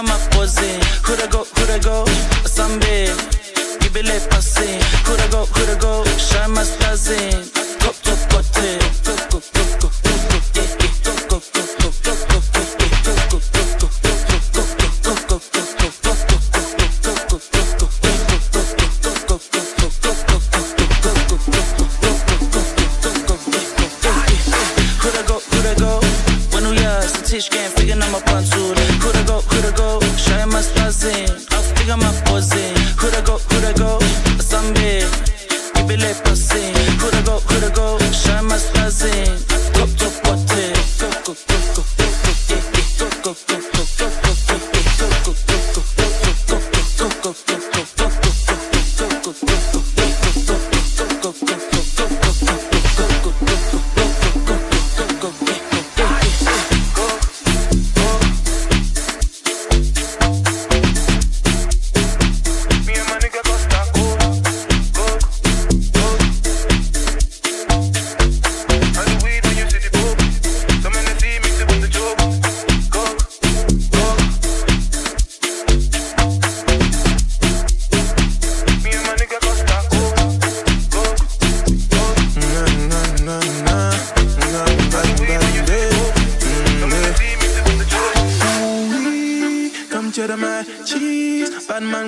Figa ma posé, coulda go, Sambe, Ibele passé, coulda go, Shama stazin, top kote, Tisch can't figure out my pantsule. Coulda go, shy my stazin. I'll figure my posing. Coulda go, Sambe, Ibele passing. Coulda go, shy my stazin. Top kote.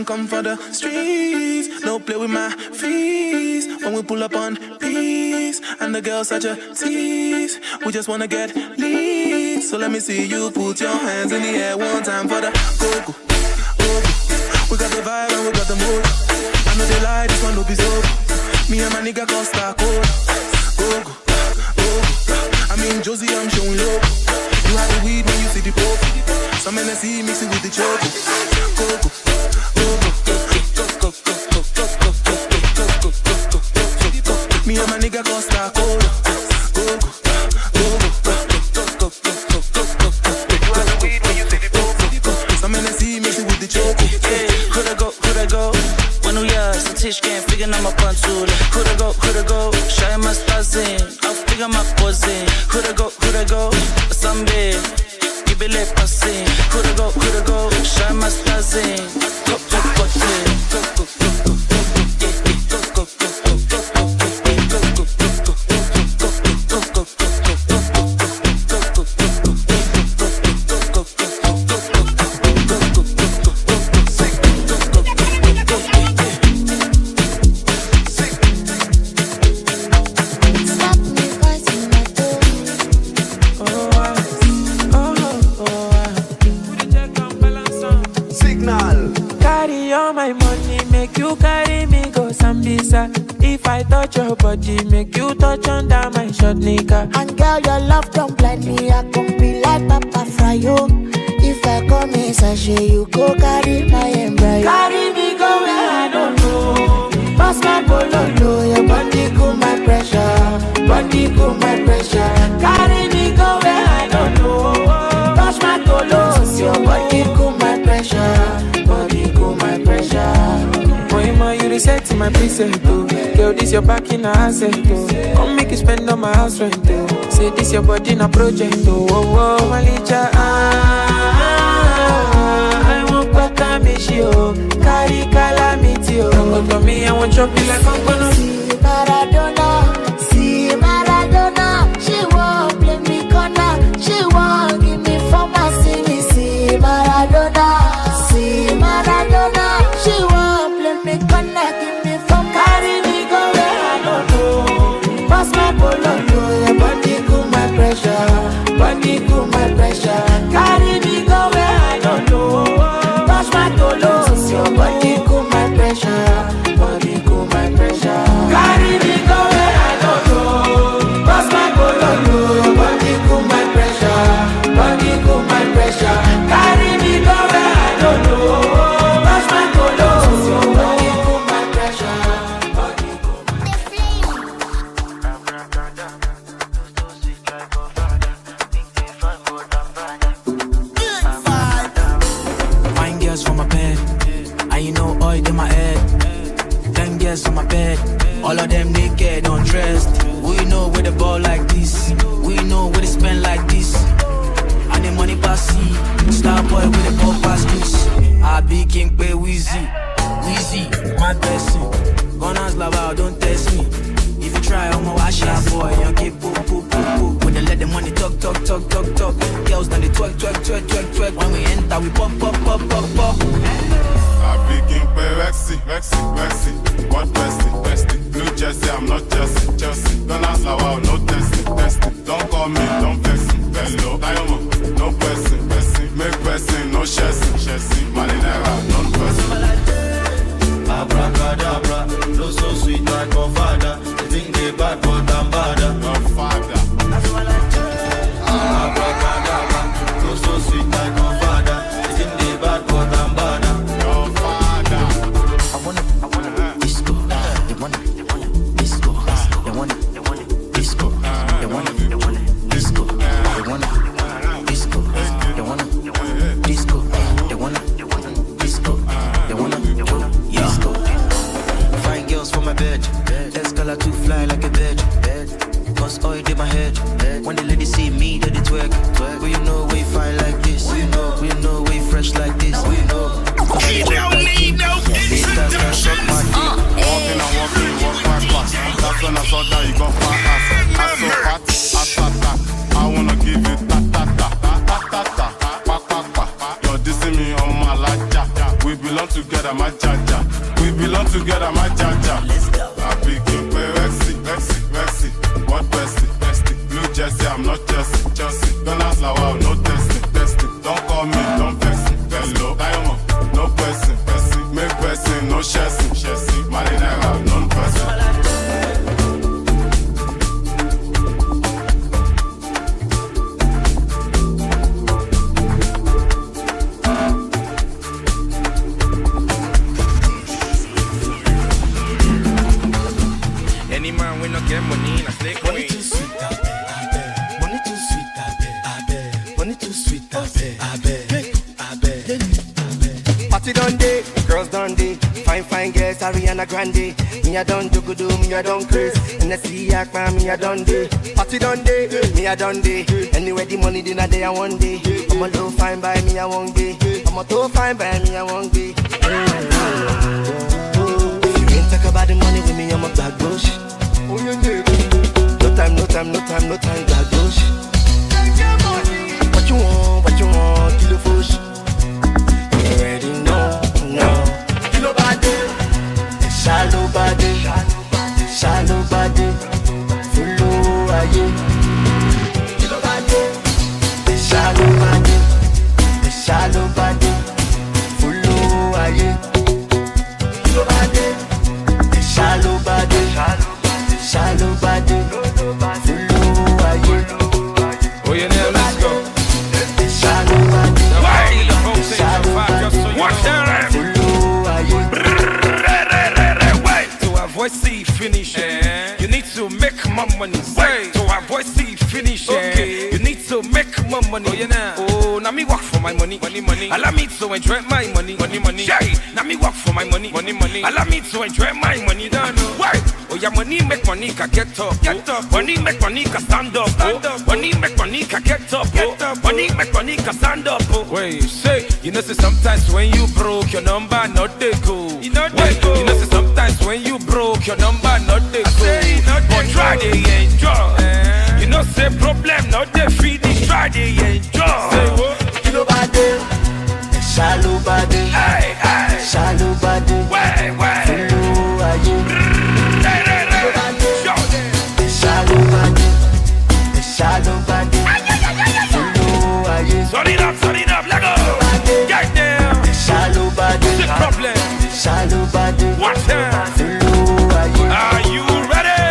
Come for the streets, no play with my fees. When we pull up on peace, and the girls such a tease. We just wanna get lead. So let me see you put your hands in the air one time for the go-go. We got the vibe and we got the mood. I know they lie, this one no be so. Me and my nigga Costa Code. Go-go. I mean Josie, I'm showing love. You have the weed when you see the pop. Some NSC mix it with the choco. Go-go. Me and my nigga Costa Code. Some NSC mix it with the choco. Coulda go. When we are, some Tisch can't figure out my pantsule. Coulda go, shy my stazin. I'll figure my posing. Coulda go, Sambe, Ibele passing. Coulda go, shy my stazin. Top kote. If I touch your body, make you touch under my short nigga. And girl, your love don't blind me. I can be like Papa Fryo. If I come in sachet, you go carry my embryo. Carry me go where I don't know. Pass my bololo, your body cool my pressure. Body cool my pressure. Carry me go where I don't know. Touch my tolos, your body cool my pressure. Body cool my pressure. You reset my preset, oh. Girl, this your back in a asset, oh. Come make you spend on my house rent, oh. Say this your body in a project, oh. Oh, oh, Malija, I won't back a mishi, oh. Carry calamity, oh. Come to me, I won't chop you like I'm gonna. See Maradona, she won't play me corner. She won't give me pharmacy, me see Maradona, she won't play me corner, give me pharmacy. Carry me go where I don't know. Pass my bololo, your body cool my pressure. Body cool my pressure. Carry me go where I don't know. Touch my tolos, your body cool my pressure. Body cool my pressure. Carry me go where I don't know. Pass my bololo, your body cool my pressure. Body cool my pressure. Carry me go where I don't know. Touch my tolos, your body cool my pressure. Body cool my Fine girls from my bed, and you know oil in my head. 10 girls on my bed, all of them naked, undressed. We know where the ball like this, we know where they spend like this. And the money pass see, star boy with the pop. pass juice. I be king pay Wytee, my person. Gunners love don't test me. If you try, I'm a wash ya boy. You keep poo. When they let the money talk. Girls then they twerk. When we enter, we pop. I be king pay Vexy. What bestie? Blue Jersey, I'm not Chelsea. Gunners love no testing. Don't call me, don't vex me. Hello, diamond, no person. Make person, no chassis. Marinera, non-person. Abracadabra, no so sweet like your father. You think they bad, but I'm badder. Your father. Abracadabra, no so sweet like your father. You think they bad, but I'm badder. Your father. I wanna disco. They wanna disco. They wanna disco. They wanna disco. They wanna disco. They wanna disco. They wanna disco. They wanna disco. Fine girls for my bed. Escala to fly like a bird. Cause oil in my head. When the ladies see me, they twerk. But you know we fine like this. We know we fresh like this. We know. You don't need no introduction. Walking, walk back. That's when I saw that you got fat ass. I so fat, I wanna give you ta. You're dissing me on my laja. We belong together, my jaja. Let's go. I be king pay Vexy. What bestie? Blue Jersey, I'm not Chelsea. Gunners love no testing. Don't call me, don't vex me. Hello, diamond, no person. Make person, no chassis. Marinera, non-person. Any man we no get money, I stay Money too sweet, I beg. Money too sweet, I beg. Money too sweet, I beg. Party done day, girls done day. Fine girls, Ariana Grande. Me I done do, me I done craze. And I see Yakma, me I done day. Party done day, me I done day. Anyway the money dinner day I one day. I'm a low fine by me I one day. I'm a too fine by me I one day. If you ain't talk about the money with me, I'm a black bush. No time, black bush. What you want, kilo fush. You already know. Kilo body, shallow body. Follow aye. Kilo body, shallow body. Follow aye. Kilo body, shallow body. Follow aye. Oh yeah, now let's go. Shallow body. To avoid see finish, you need to make more money. To avoid see finish, you need to make more money. Oh, now me work for my money. Allow me to enjoy my money. Now me work for my money. Allow me to enjoy my money. Why? Oh yeah, money make money can get up. Money make money can stand up. Money make money can get up. Money make money can stand up. Wait, say, you know say sometimes when you broke your number not they go. You know say sometimes when you broke your number not they go. But try they enjoy. You know say problem not they finish. Try they enjoy. Kilo body, shallow body. Shallow body. Why? Follow aye. Shallow body. Follow aye. Turn it up, let go. Get down. Shallow body. The problem. Shallow body. Watch out. Follow aye. Are you ready?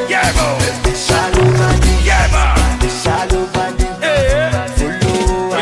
Yeah, bro. Shallow body. Yeah, bro. Shallow body. Yeah. Follow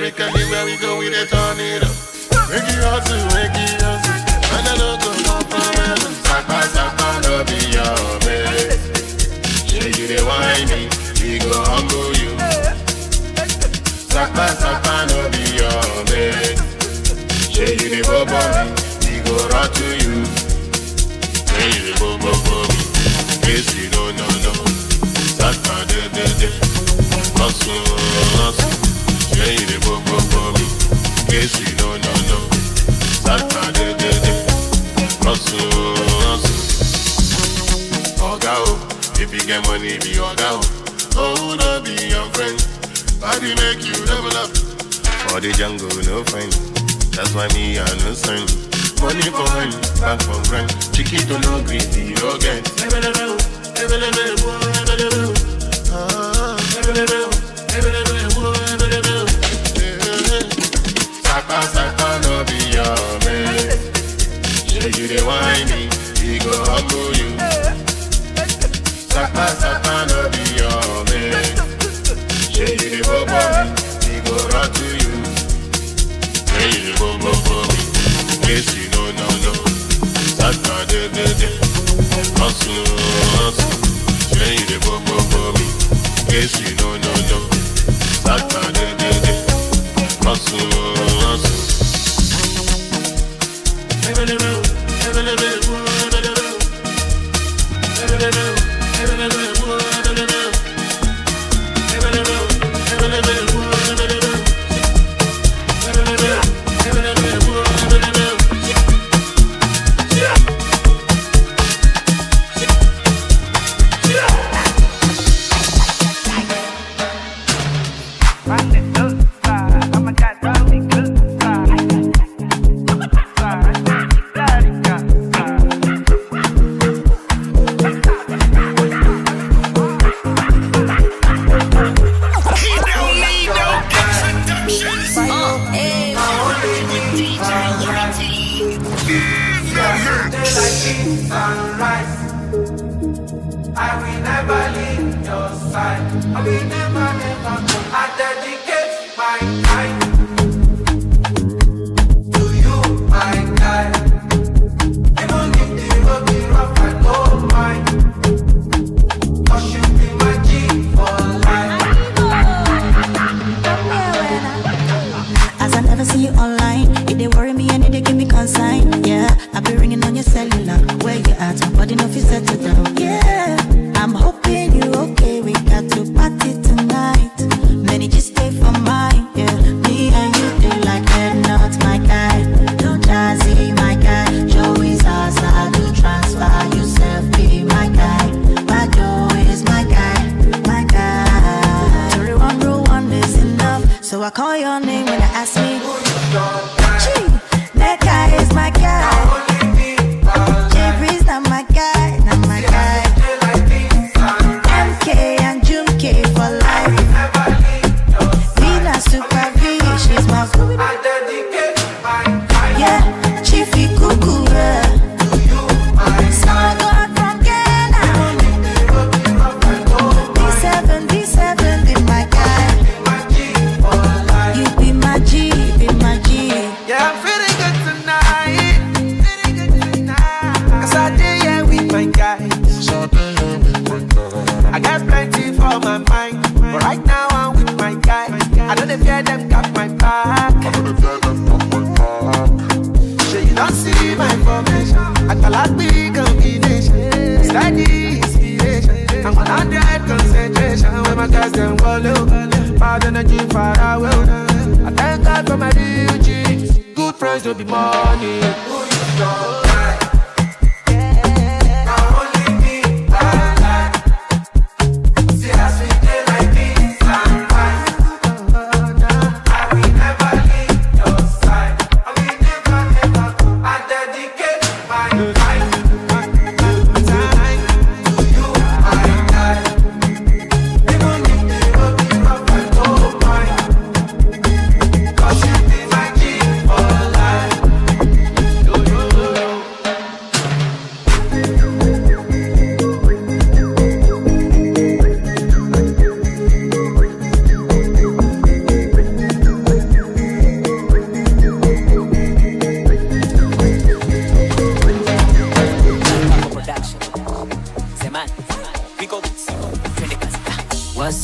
make anywhere we go, we dey turn it up. Make it hustle, make it hustle. And I don't go come from heaven. Sapa, no be your man. Say you dey whine me, we go humble you. Sapa, no be your man. Say you dey bobo me, we go run to you. Say you dey bobo me, yes you don't know. Sapa, de. Hustle. Say you dey bobo me, yes you don't know. Sapa, de. Hustle. Oga o, if you get money, be oga o. Oh, no be your friend. Body make you level up. For the jungle, no friend. That's why me, I no sign. Money for hand, back for grind. Chiquito no greedy, no get. Sapa, no be your man. Say you dey whine me, we go humble you. Sapa, no be your man. Say you dey bobo me, we go run to you. Say you dey bobo me, yes you know. Sapa, de. Hustle. Say you dey bobo me, yes you know. Sapa, de. Hustle.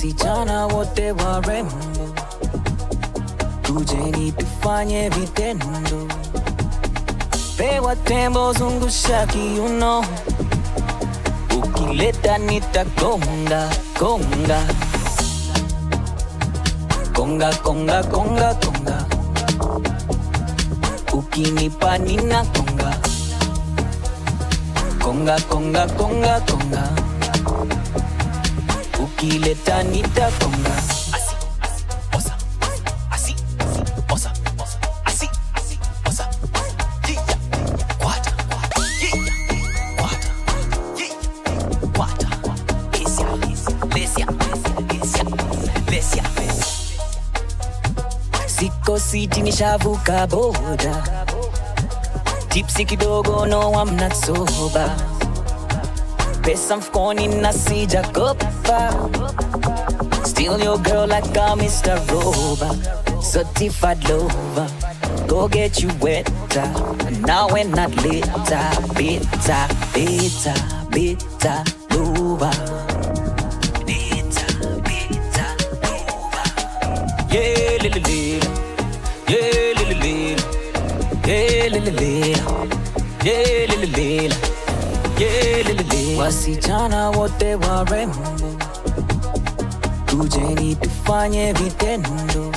wasichana wote warembo, tujeni tufanye vitendo, pewa tembo zungusha kiuno, ukileta nitagonga konga, konga konga konga konga, ukinipa nina konga, konga konga konga konga, ukileta nitagonga. Siti nishavuka boda, tipsy kidogo, no I'm not sober, pesa mfukoni na sijakopa, still your girl like a Mr. Rover, certified lover, go get you wetter, now and not later, bitter, bitter, bitter, lover, bitter, bitter, lover, yeah, lily. Yeah, lily, yeah, lily, yeah, lily, yeah, lily. Wasichana wote warembo, tujeni tufanye vitendo,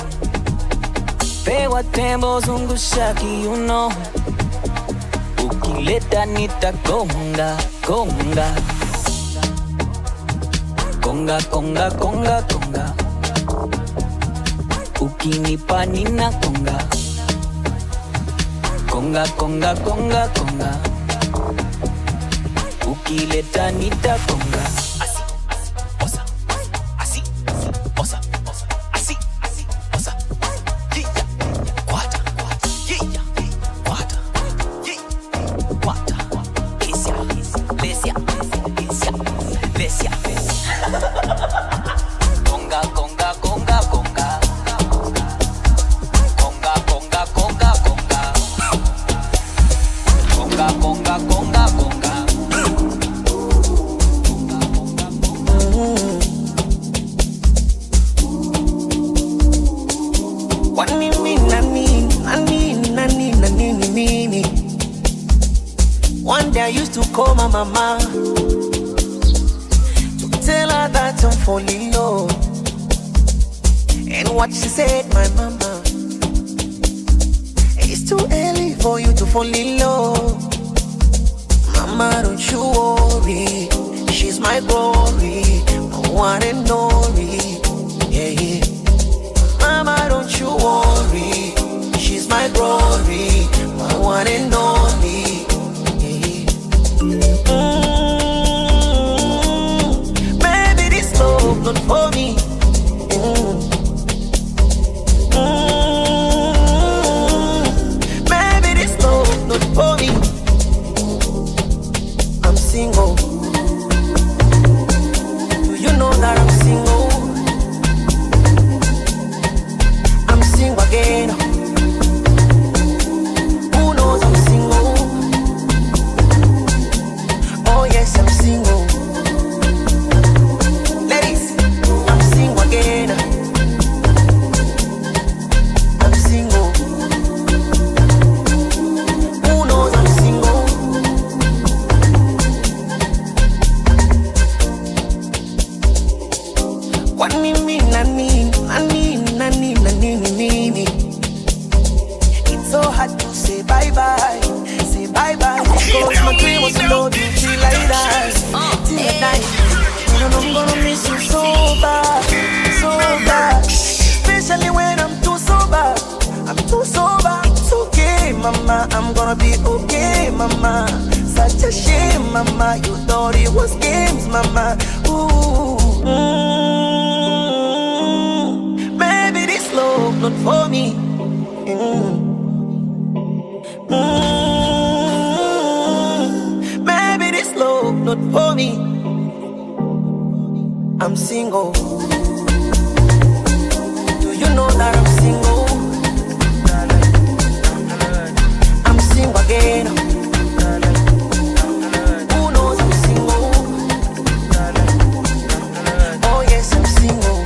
pewa tembo zungusha kiuno, ukileta nitagonga konga, konga konga konga konga, ukinipa nina konga, konga konga konga konga, ukileta nitagonga. One day I used to call my mama to tell her that I'm falling low. And what she said, my mama, it's too early for you to fall in love. Mama, don't you worry, she's my glory, my one and only. Yeah, yeah. Mama, don't you worry, she's my glory, my one and only. Baby, this love not for me. Baby, this love not for me. I'm single. Do you know that I'm single? I'm single again. Who knows I'm single? Oh yes, I'm single. Ladies, I'm single again. I'm single. Who knows I'm single? What me. It's so hard to say bye-bye. Say bye-bye. Because my dream was to love you till I die. Till I die. And I'm gonna miss you so bad. So bad. Especially when I'm too sober. I'm too sober. It's okay, mama. I'm gonna be okay, mama. Such a shame, mama. You thought it was games, mama. Ooh. Baby, this love not for me. Baby, this love not for me. I'm single. Do you know that I'm single? I'm single again. Who knows I'm single? Oh yes, I'm single.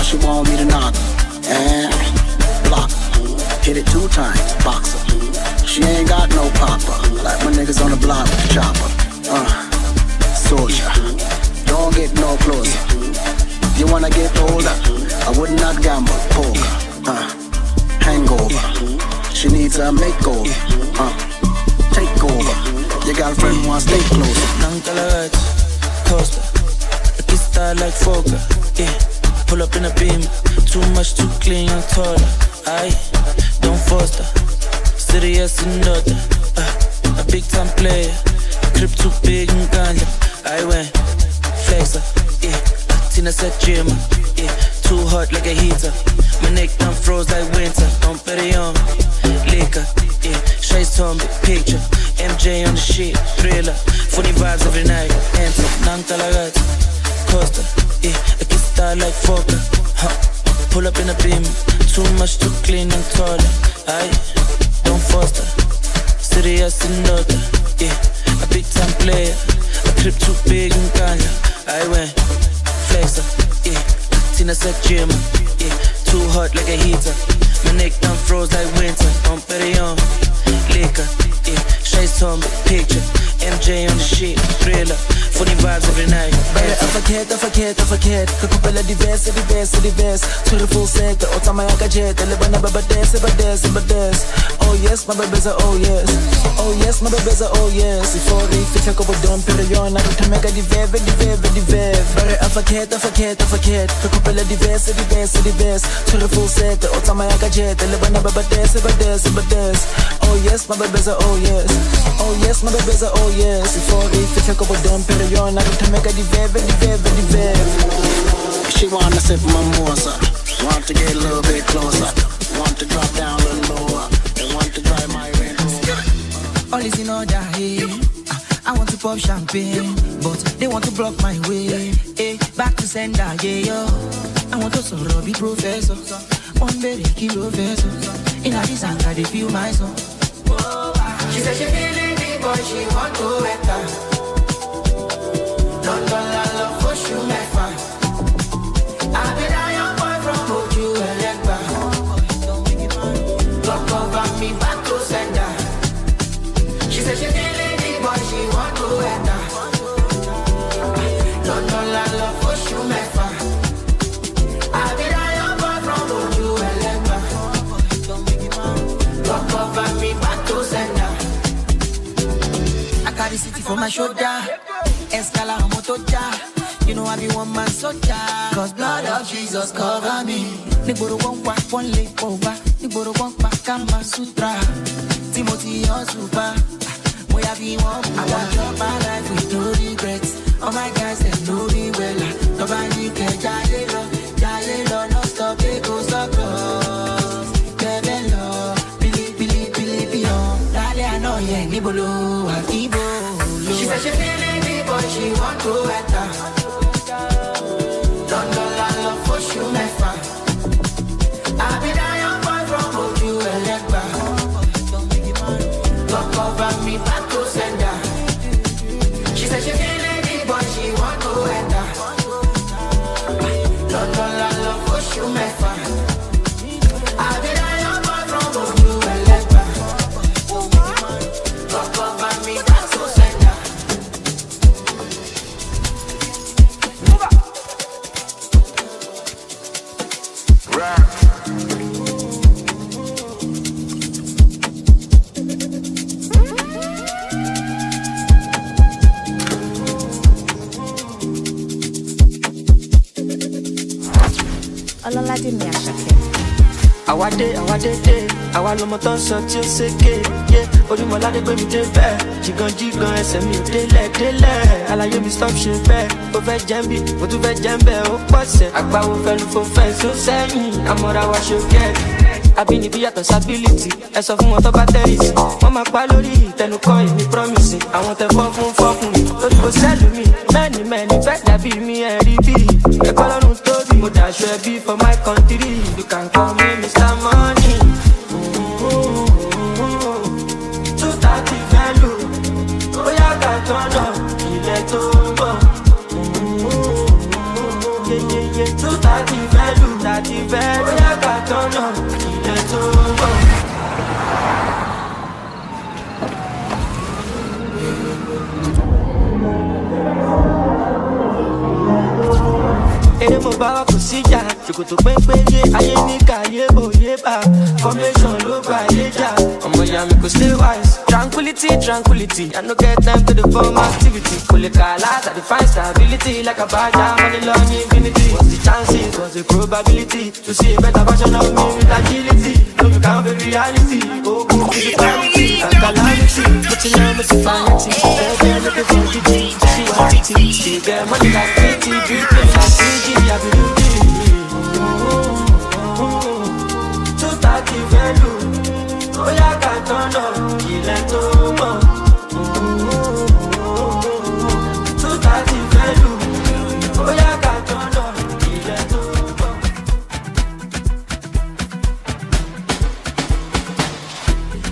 she want me to knock her. And block her. Hit it 2 times, box her. She ain't got no popper, like my niggas on the block with the chopper. Soldier, don't get no closer. You wanna get older, I would not gamble, poker. Hangover, she needs a makeover. Take over, your girlfriend wants to stay closer. Nankalaj, coaster, I kiss style like Fokker. Yeah, pull up in a beam, too much, too clean, young taller. Aye, don't foster, serious and not a big time player. Crib too big and ganja. I went flexer, yeah. Tina said gym, yeah. Too hot like a heater. My neck done froze like winter. Don't bet it on liquor, yeah. Shades on big picture. MJ on the shit, thriller. Funny vibes every night. Enter, Nankalagat, Costa, yeah. I kiss style like Fokker. Pull up in a beam, too much, too clean and taller. Aye, don't foster, serious and not, yeah. A big time player, a crib too big and ganja. I went flexer, yeah. Tina said gym, yeah. Too hot like a heater. My neck done froze like winter. Don't bet it on liquor, yeah. Shades on big picture. MJ on the shit, thriller. Funny vibes every night. I forget. Kakupela diverse. To the full sector, Otamaya jet, Elebana Babades. Oh yes, my babies are oh yes. Oh yes, my babies are oh yes. Before they fit a couple don't perion, I can make a dive. But I forget. Kakupela diverse. To the full sector, Otamaya jet, Elebana Babades. Oh yes, my babies are oh yes. Oh yes, my babies are oh yes. Before they fit a couple don't perion, I can make a dive. She wanna sip my moza, want to get a little bit closer, want to drop down a little lower, they want to drive my Range Rover. All is in order here. I want to pop champagne, but they want to block my way. Back to sender, yeah, yo. I want to sort be professor. One very kilo vessel. In a design, they feel my song. She said she feeling me, but she want to enter. London, la love for you, my fine. I've been on your boy from Oju and Legba. Lock over me back to sender. She said she feeling me, but she want to enter. London, la love for you, my fine. I've been on your boy from Oju and Legba. Lock over me back to sender. I carry city for my shoulder. Escala motoja, you know I be one man soldier. Cause blood of Jesus cover me. Niboro won't walk one leg over. Niboro won't back Kama Sutra. Timothy on super. We have been one. I want your my life with no regrets. All my guys they know me well. Nobody can Jayelo, no stop it, go stop close. Bebelo, Billy, Dale I know yeah, Nibolo, Akibo. She said she feeling me, but she want to enter. Don't la love for you, my fine. I be down your boy from Oju and Legba. Don't cover me back to sender. She said she feeling me, but she want to enter. Don't la love for you, my fine. I be down your boy from Oju and Legba. Don't cover me back to sender. Ọlọ́ládé mi Àṣàkẹ́. Àwa dé, àwa lọmọ tó ń sọ tí ó ṣèké. Ojúmọ́ládé gbé mi dé bẹ́ẹ̀. Jìgàn ẹsẹ̀ mi ò délẹ̀. Àlàyé mi stop ṣe bẹ́ẹ̀. Ó fẹ́ jẹ́ ń bì, mo tún fẹ́ jẹ́ ń bẹ̀. Ó pọ̀ sẹ̀, àgbáwo fẹ́ lu fò fẹ́ tó sẹ́yìn. Àmọ́ra wa ṣe kẹ́ẹ̀kì. Àbínibí yàtọ̀ sábílìtì. Ẹ sọ fún wọn tó bá tẹ́rìsì. Wọ́n máa pa lórí ìtẹnukọ́ ìní promise. Àwọn tẹ fọ́kùn mi. Lórí kò sẹ́lù mi. Mẹ́ni fẹ́ dàbí mi ẹ̀rí bí. Ẹ̀kọ́ lọ́run tóbi. Mo dàṣọ ẹbí for my country. You can call me Mr. Money. 230 value. Bóyá ká tọ́nà ilẹ̀ tó ń bọ̀. 230 value. ti fẹ́ bóyá ká tọ́nà ilẹ̀ tó mọ̀. Ere mo bá wa kò síjà, ṣòkòtò pépéyé, ayé ní kàyé òye bá. Formation ló gba ayé jà, ọmọ ìyá mi kò stay wise. Tranquility, tranquility, I no get time to the form activity. Kò lè kà láti define stability, like a badger, money long infinity. What's the chances, what's the probability, to see a better version of me with agility? No, you can't be reality, oh, physicality, and calamity. But you know me to finity, they're looking for the G, she want it, she get money like pretty, beauty, like CG, I believe it. Too starty value, oh yeah, can't turn up, ilẹ̀ tó mọ̀. Too starty value, oh yeah, can't turn up, ilẹ̀ tó mọ̀.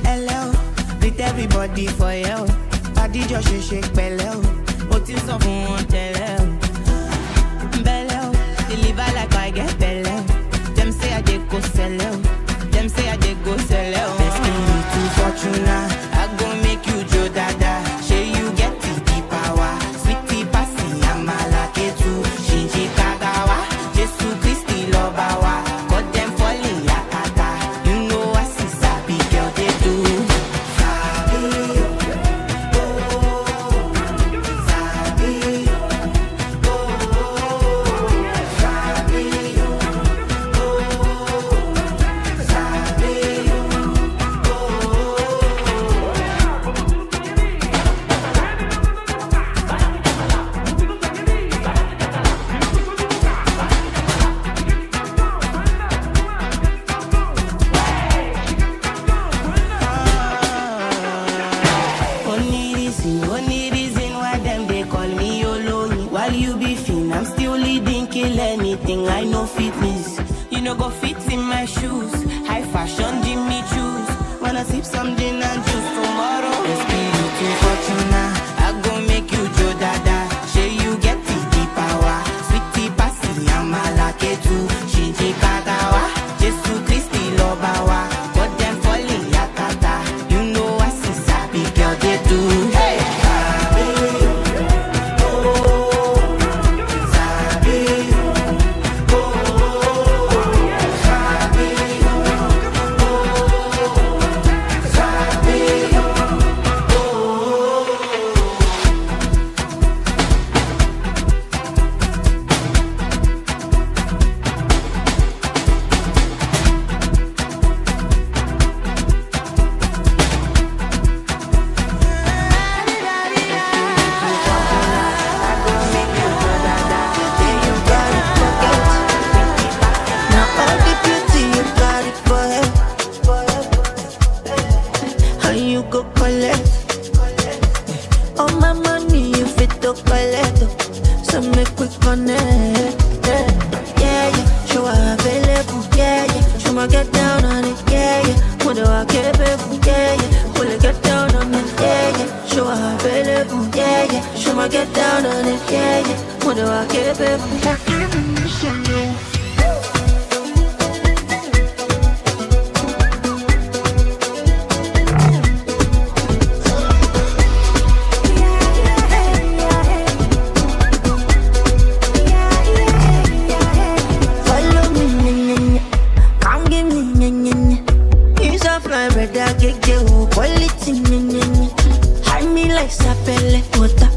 Hello, greet everybody for you. Body just shake pẹ̀lẹ́ o. Mo ti sọ fún wọn tẹ́lẹ̀ o. Belle o, deliver like I get belle o. Them say I dey go sell o. Them say I dey go sell o. Best me too fortuna, I go make you Joe Dada. Shey you get the power, sweetie passy amala ketu. Shinji kagawa, Jesu Christi loba wa. Got them falling yakata. You know I see sabi girl they do. Sabi, only reason why them they call me Olóyin. While you be fin, I'm still leading, kill anything. I know fitness, you know go fit in my shoes. High fashion, Jimmy choose. Wanna sip something and choose tomorrow. Let's be looking fortuna, I go make you Joe Dada. Shey you get the power, sweetie passy amala ketu. Shinji kagawa, Jesu Christi lobawa. Got them falling yakata. You know I see sabi girl they do. Hey.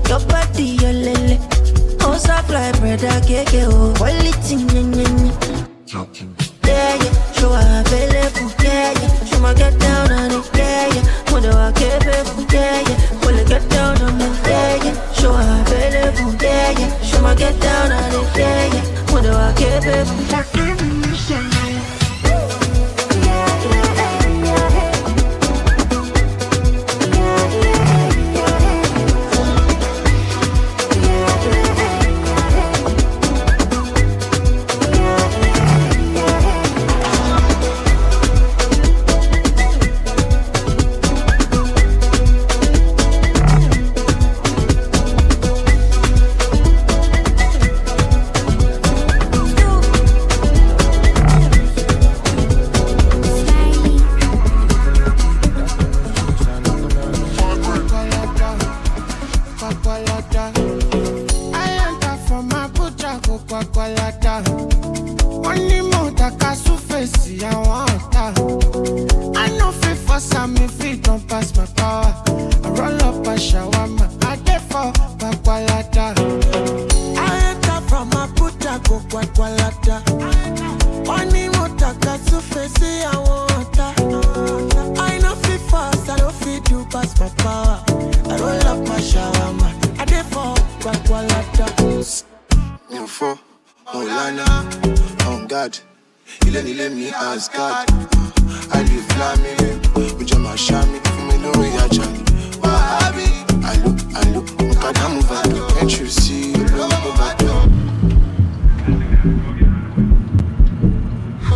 Your body, your lele. Oh, so fly, brother, keke. taka surface, I want that. I know fit for some if it don't pass my power. I roll up a shawarma, I get for Bakwalata. I enter from a puta go Bakwalata. Money motaka surface, I want that. I know fit fast, I don't fit do pass my power. I roll up my shawarma, I get for Bakwalata. Info, Olana, on God, he let me ask God. I live flaming, with my shami, me know we are jam. Wahabi, I look, Mukada move out, can't you see? Look back door.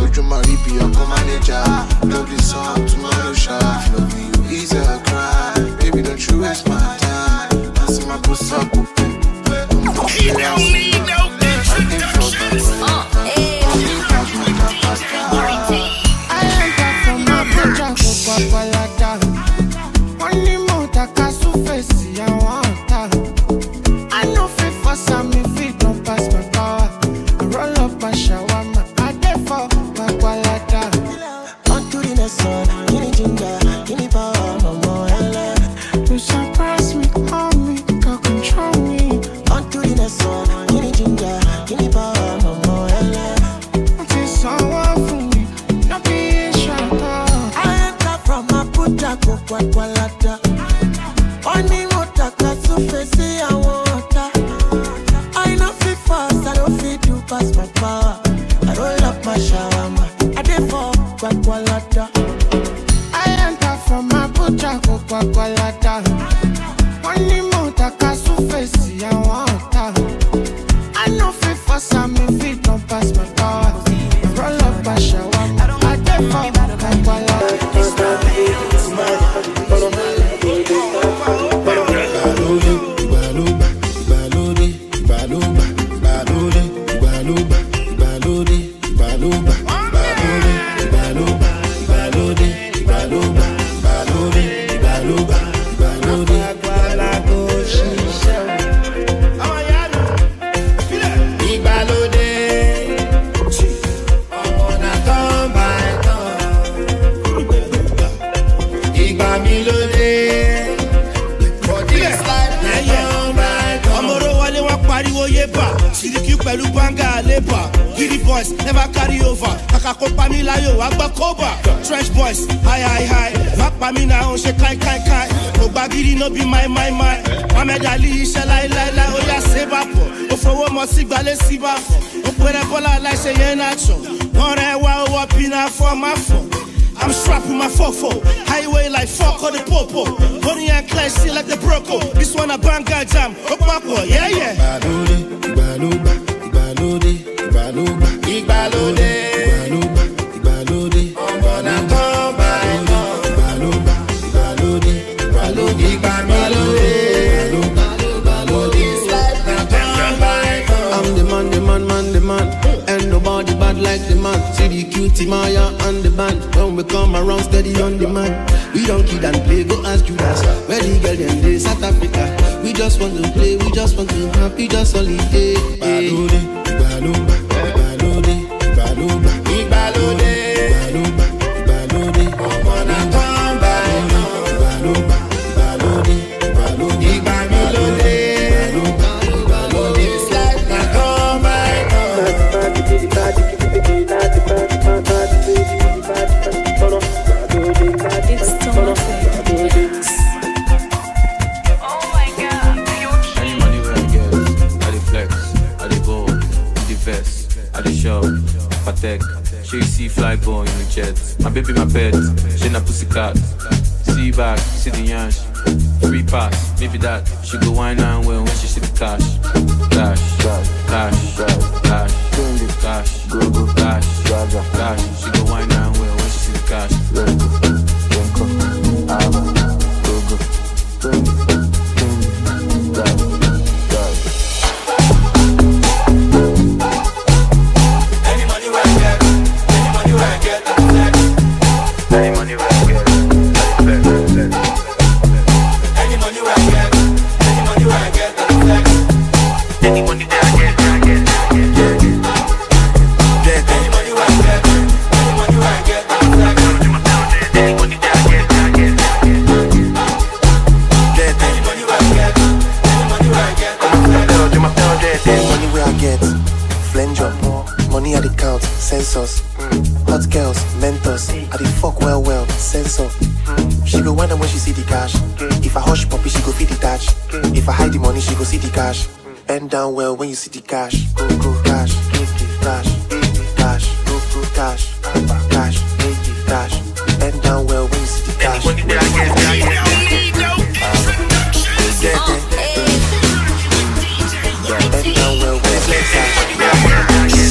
Would you marry be a co-manager? Love this song, tomorrow shot. Loving you is a crime. Baby, don't you waste my time. I see my pussy up. Money more taka surface, I want that. I know fit for some if it don't pass my power. I roll up a shawarma, I get for Bakwalata. On to the next one, give me ginger, give me power, mama, hella. You surprise me, harm me, can't control me. On to the next one, give me ginger, give me power, mama, hella. Until someone for me, not be a shadow. I enter from a puta go Bakwalata. Money motaka surface, I want that. I know fit fast, I don't fit do pass my power. I roll up my shawarma, I dey for Bakwalata. I enter from a puta go Bakwalata. Money motaka surface, I want that. I know fit for some if it don't pass my power. I roll up a shawarma, I dey for Bakwalata. Pẹ̀lú banga labour, giddy boys never carry over. Kàkà kó pa mí láyò wá gbọ́ kóbà. Trench boys high. Má pa mí náà ó ṣe kai. Kò gba gidi no be my. Mohammed Ali iṣẹ́ láíláíláí ó yá sébà pọ̀. Ó fowó mọ sí gbalẹ̀ sí bá fọ̀. Ó pèrè bọ́lá aláìṣe yẹn náà tọ̀. Wọ́n rẹ̀ wá owó pínà fọ́ máa fọ̀. I'm strapped with my fofo. Highway like fuck or the popo. Honey and clash shit like the broco. This one a banga jam. Okwapo, yeah. Ìgbàlódé. Ọmọna kan báyìí. Ìgbàlódé. This life na kan báyìí. I'm the man. And nobody bad like the man. See the cutie Maya and the band. When we come around steady on the man. We don't kid and play, go ask Judas. Where the girl them day, South Africa. We just want to play, we just want to happy, just holiday. Ìgbàlódé. Ọmọna kan báyìí. Ìgbàlódé. This life na kan báyìí. Any money where I get, I dey flex, I dey ball, I dey vest, I dey shop, Patek. She see fly boy in the jet. My baby, my pet, she na pussycat. See back, see the yansh. Free pass, maybe that. She go wine and well when she see the cash. Cash, she go wine and well when she see the cash. Any money where I get, Hot girls, mentors, I dey fuck well, sensor. She go wind up when she see the cash. If I hush puppy, she go feed the touch. If I hide the money, she go see the cash. Bend down well when you see the cash. Go, cash, cash, cash, go, cash, cash, cash. Bend down well when you see the cash. Bend down well when you see the cash.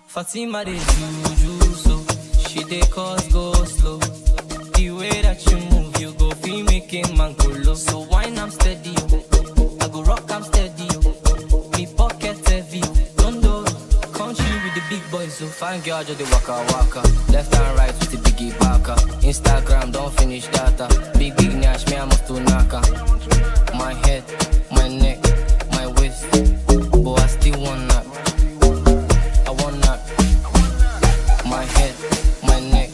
Fatima dey juju so, she dey cause go slow. The way that you move, you go feel making man go low. So wine I'm steady, I go rock I'm steady. Me pocket heavy, don't do. Country with the big boys, so fine girl just dey waka. Left and right with the biggie baka. Instagram don't finish data. Big nash, me I must do naka. My head, my neck, my waist, but I still want that. I want that. My head, my neck,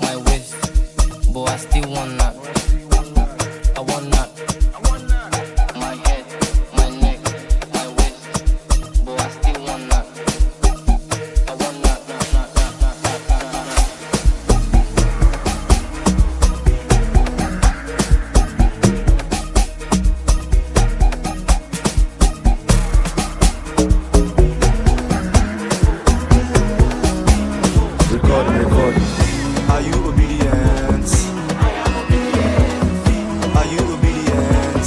my waist, but I still want that. I want that. My head, my neck, my waist, but I still want that. I want that. Record. Are you obedient? Are you obedient?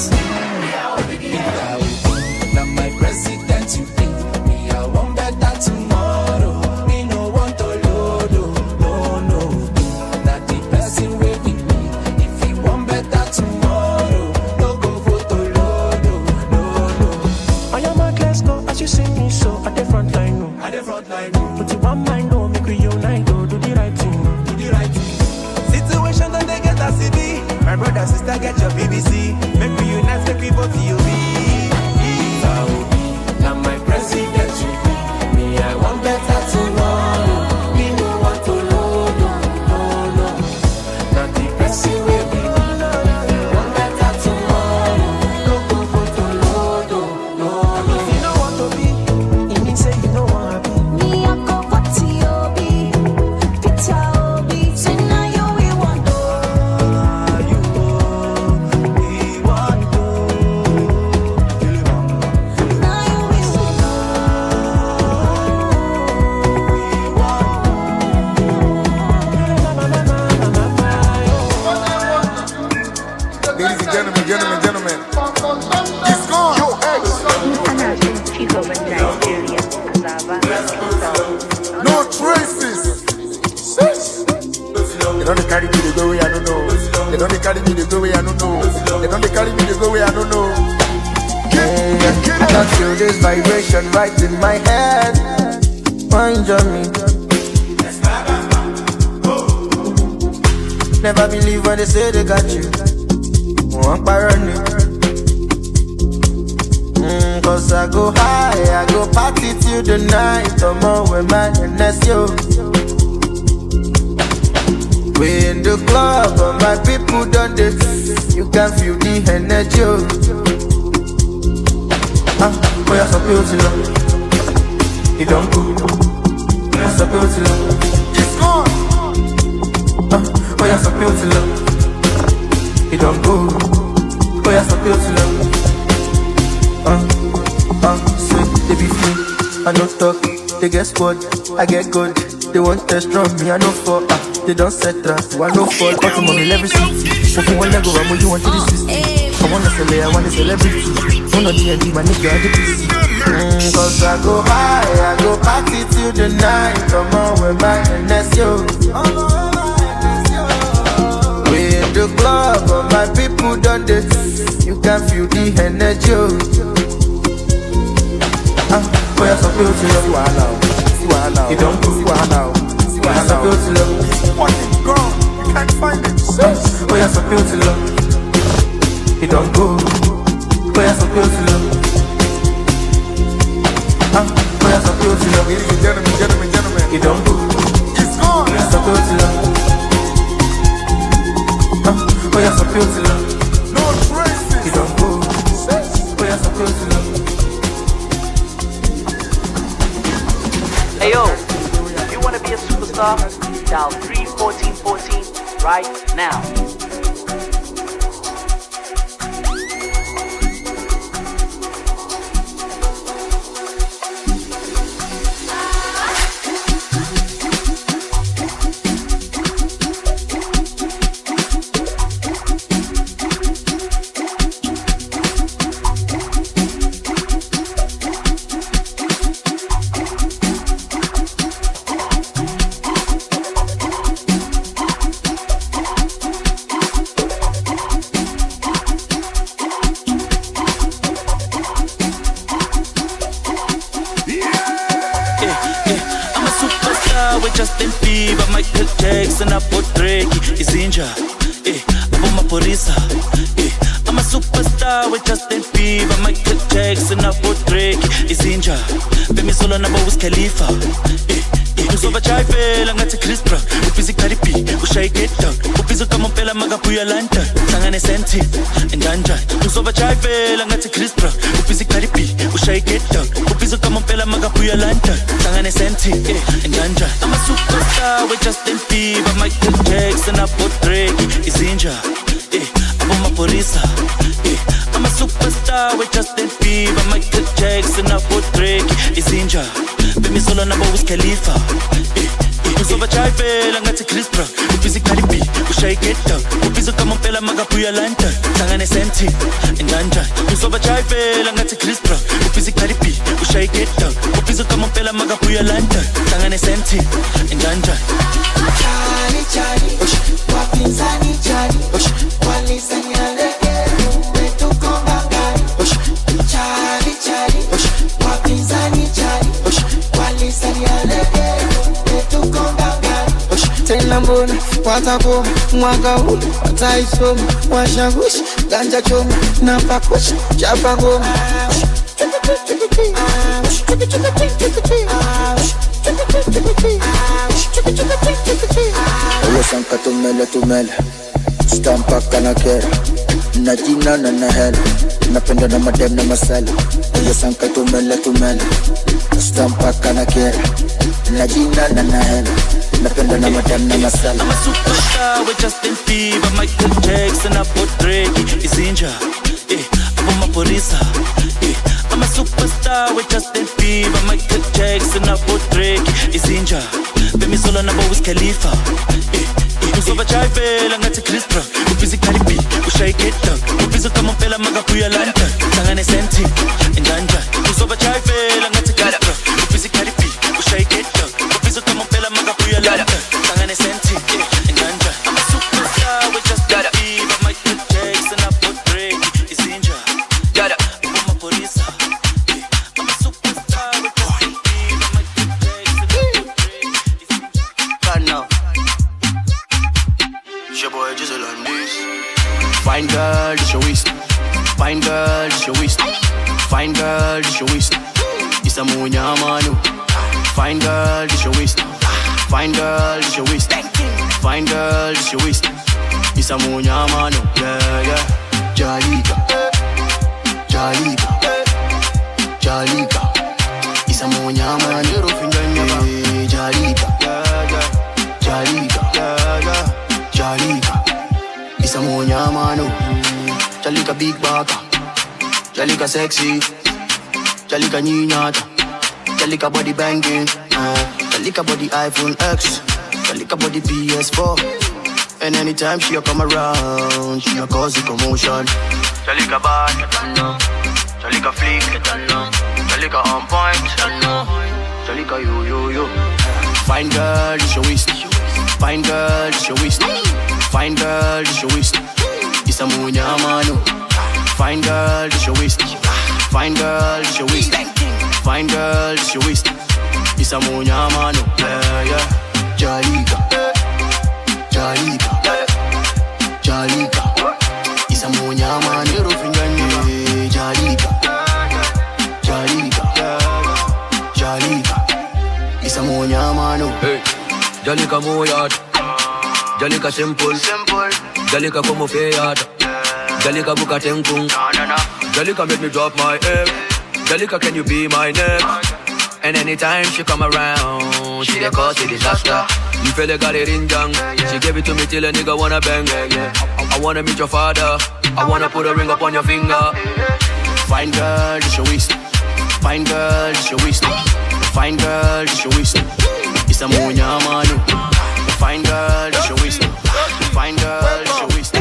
Now my president you think me I want better tomorrow. Me no want to load, no. That the person will be me. If he want better tomorrow, no go vote to load, no. I am a class go as you see me so at the front line no. At the front line no. Put you on mind no, make we unite do the right thing. Do the right thing. Situation don't they get a CD. My brother, sister, get your BBC. Make me unite, make me vote you be. Now my president you think me I want better tomorrow. Me no want to load, no. That the person will be me. If you want better tomorrow, no go vote to load, no. If you know what to be, it means say you know what to be. Me I go what you be, pizza obi. Say now you we want to. We want to. Now you we want Ladies and gentlemen, it's gone. Yo, X. No don't carry me the go way I don't know. They don't carry me the go way I don't know. They don't carry me the go way I don't know. I can feel this vibration right in my head. Mind on me. Never believe when they say they got you. One parody. Cause I go high, I go party till the night. I'm all with my NSO. We in the club, but my people done this. You can feel the energy. Oh, you're so beautiful. You don't go. You're so beautiful. It's gone. Oh, you're so beautiful. You don't go. Oh, you're so beautiful. Sweet, they be free. I no talk. They get squad. I get good. They want test from me. I no fall. They don't set trap. So I no fall. Got them on every city. If you want to go, I'm you want to this system. I want to sell it. I want a celebrity. One of D&D, my nigga, I get busy. Cause I go high, I go party till the night. Come on with my NSO. We in the club, but my people done this. You can feel the energy. Oh, you're so beautiful. You don't go. You're so beautiful. What is gone? You can't find it. Oh, you're so beautiful. You don't go. Oh, you're so beautiful. Oh, you're so beautiful. Ladies and gentlemen. You don't go. It's gone. You're so beautiful. Oh, you're so beautiful. No traces. You don't go. Oh, you're so beautiful. Hey yo, if you wanna be a superstar, dial 31414 right now. I'm a superstar with Justin Bieber, Michael Jackson, Drake, Izinja, Bemi Solo na Wiz Khalifa. Uzova chayfela ngathi Chris Brown, ubhizi Cardi B, ushaye dog, ubhizi kamompela magabuya London, hlangane senti, enganjani. Uzova chayfela ngathi Chris Brown, ubhizi Cardi B, ushaye dog, ubhizi kamompela magabuya London, hlangane senti, enganjani. I'm a superstar with Justin Bieber, Michael Jackson, Drake, Izinja, Maporisa. I'm a superstar with Justin Bieber, Michael Jackson, Drake, Izinja, Bemi Solo na Wiz Khalifa. Uzova chayfela ngathi Chris Brown, ubhizi Cardi B, ushaye dog, ubhizi kamompela magabuya London, hlangane senti, enganjani. Uzova chayfela ngathi Chris Brown, ubhizi Cardi B, ushaye dog, ubhizi kamompela magabuya London, hlangane senti, enganjani. Charlie, wapinzani Charlie, walisanyaleke, wetukongangani. Charlie, wapinzani Charlie, walisanyaleke, wetukongangani. Tena mbona watakoma mwaka huu wataisoma, washawishi ganja choma na pakusha chapa ngoma. Oye sanka tumele stampa kana kera na jina na hela napenda na madem na masala. Oye sanka tumele stampa kana kera na jina na hela napenda na madem na masala. I'm a superstar with Justin Bieber, Michael Jackson, Drake, Izinja, Maporisa. I'm a superstar with Justin Bieber, Michael Jackson, Drake, Izinja, Bemi Solo na Wiz Khalifa. Uzova chayfela ngathi Chris Brown, ubhizi Cardi B, ushaye dog, ubhizi kamompela magabuya London, hlangane senti, enganjani. Uzova chayfela ngathi Chris Brown, ubhizi Cardi B, ushaye dog, ubhizi kamompela magabuya London, hlangane senti, enganjani. Fine girl, this your waist. Fine girl, this your waist. Fine girl, this your waist. It's a munya manu. Fine girl, this your waist. Fine girl, this your waist. Fine girl, this your waist. It's a munya manu. Yeah, yeah. Jalika, Jalika, Jalika. It's a munya manu. Jalika, Jalika, Jalika. It's a munya manu. Jalika big baka. Jalika sexy. Jalika niñata. Jalika body banging. Jalika body iPhone X. Jalika body PS4. And anytime she come around, she a cause a commotion. Jalika bad, you don't know. Jalika fleek, you don't know. Jalika on point, you don't know. Jalika you. Fine girl, this your waist. Fine girl, this your waist. Fine girl, this your waist. It's a munya manu. Fine girl, this your waist. Fine girl, this your waist. Fine girl, this your waist. It's a munya manu. Yeah, yeah. Jalika, Jalika, Jalika. It's a munya manu. Jalika, Jalika, Jalika. It's a munya manu. Hey, Jalika moyad. Jalika simple. Jalika como feyad. Jalika buka tenkung. Jalika make me drop my egg. Jalika, can you be my neck? And anytime she come around, she dey cause a disaster. You feel like got it in young. She gave it to me till a nigga wanna bang. I wanna meet your father. I wanna put a ring up on your finger. Fine girl, this your waist. Fine girl, this your waist. Fine girl, this your waist. It's a munya manu. Fine girl, this your waist. Fine girl, this your waist.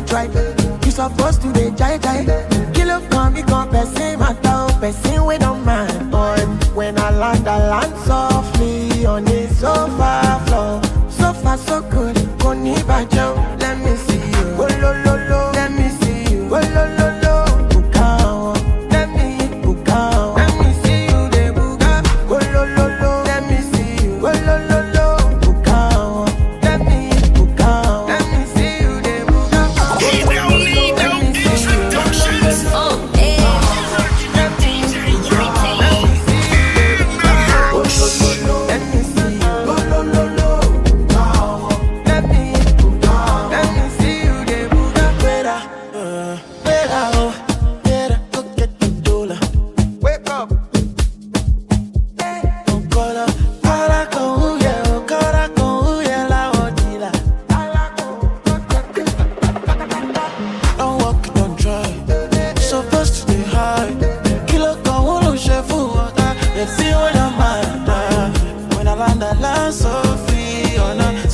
Try. You supposed to be jai. Kill up, come, person, matter, person, we don't mind. Boy, when I land softly on the sofa floor. So far, so good. Koni bajo, let me see you. Oh, lo, lo, lo. Let me see you. Oh, lo, lo, lo. Bukao, let me bukao. Let me see you, de buga. Oh, lo, lo, lo. Let me see you. Oh, lo, lo, lo. Bukao, let me bukao. Let me see you, de buga.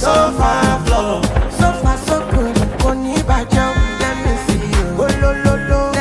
So far, so good. Koni bajo, let me see you. Oh, lo, lo, lo.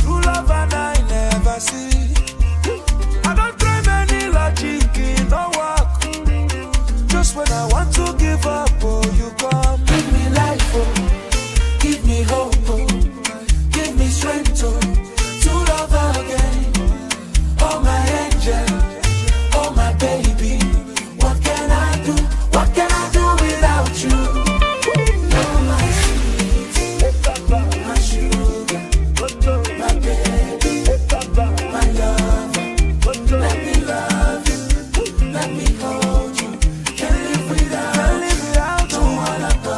true love and I never see. I don't try many logic in no work. Just when I want to give up, oh, you come. Give me life, oh, give me hope, oh, give me strength, oh, to love again. Oh my angel, oh my baby, what can I do? What can I do without you? Oh my sweet, my sugar, my baby, my lover. Let me love you, let me hold you. Can't live without you, don't wanna go.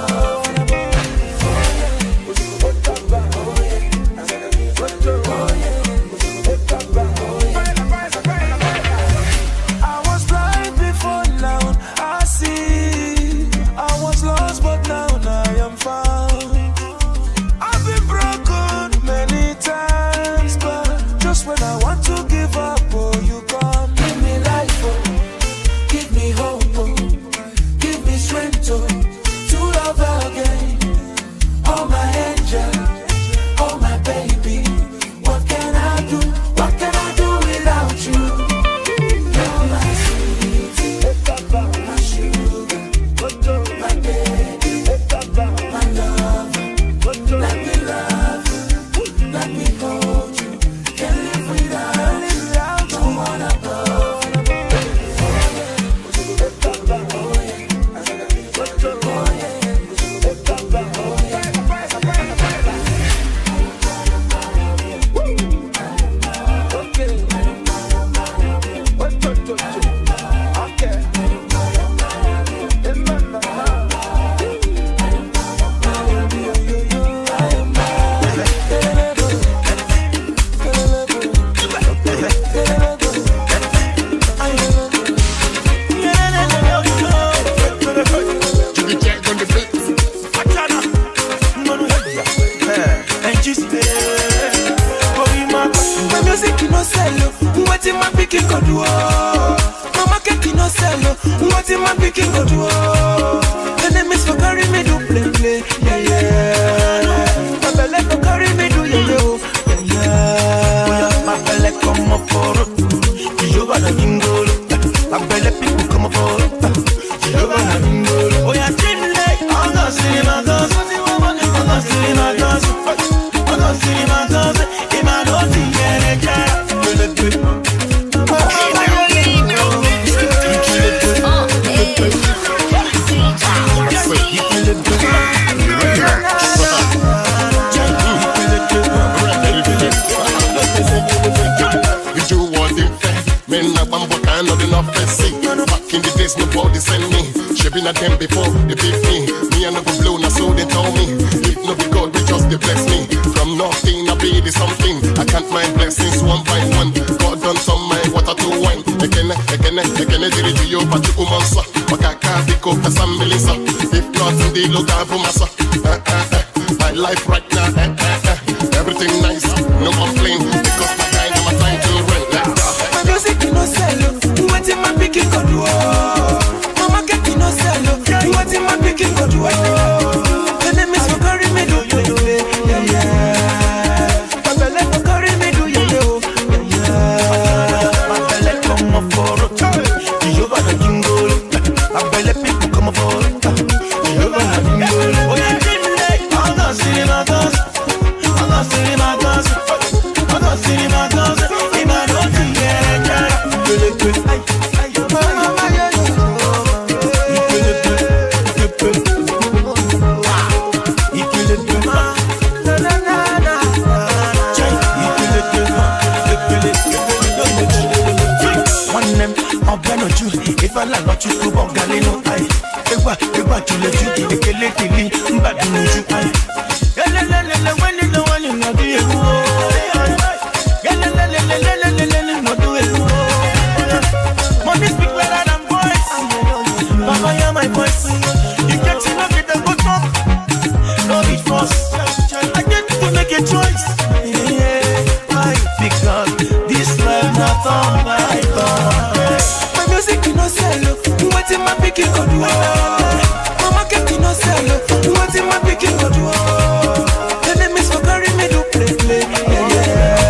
I was blind before, now I see. I was lost, but now I am found. I've been broken many times, but just when I want to give up, oh, you come. Give me life, oh, give me hope, oh, give me strength, oh, to love again. Oh my angel, oh my baby, what can I do? What can I do without you? You're my sweet, my sugar, my baby, my lover. Let me love you, let me hold you. Can't live without you, don't wanna go. My music no sell, what in my picking go do? My market no sell, what in my picking go do? Enemies for carry me do play, yeah yeah. My belly for carry me do yeah yeah. My belly come up for it, you got a jingle. My belly people come up for it, you got a jingle. Oh yeah, Jimmy, I'm not seeing my dance, I'm not seeing my dance, I'm not seeing my dance. Back in the days, nobody send me. She been at them before they beat me. Me and no go blow, now so they told me. If no be God, we just they bless me. From nothing, I be the something. I can't mind blessings one by one. God done some my water to wine. Again, did it to you, but you come on, sir. Makaka, pick up the some melissa. If not, they look out for myself. My life right now, everything nice, no complaint. Because my time, my time to rent. My music no sell, what in my picking go do? My market no sell, what in my picking go do? Enemies for carry me do yeah yeah. My belly for carry me do yeah yeah. My belly come up for it, you got a jingle. My belly people come up for it, you got a jingle. Oh yeah, Jimmy, I'm not seeing my dance, I'm not seeing my dance, I'm not seeing my dance. If I like you to walk galino, I ever to let you get a killing, but do you? When you know when you're not doing money speak better than voice. Mama, you're my voice. You get to look at the good talk. No be force. I get to make a choice. Yeah, because this love not on my God. Music no sell, what in my picking go do? My market no sell, what in my picking go do? Enemies for carry me do play, yeah yeah.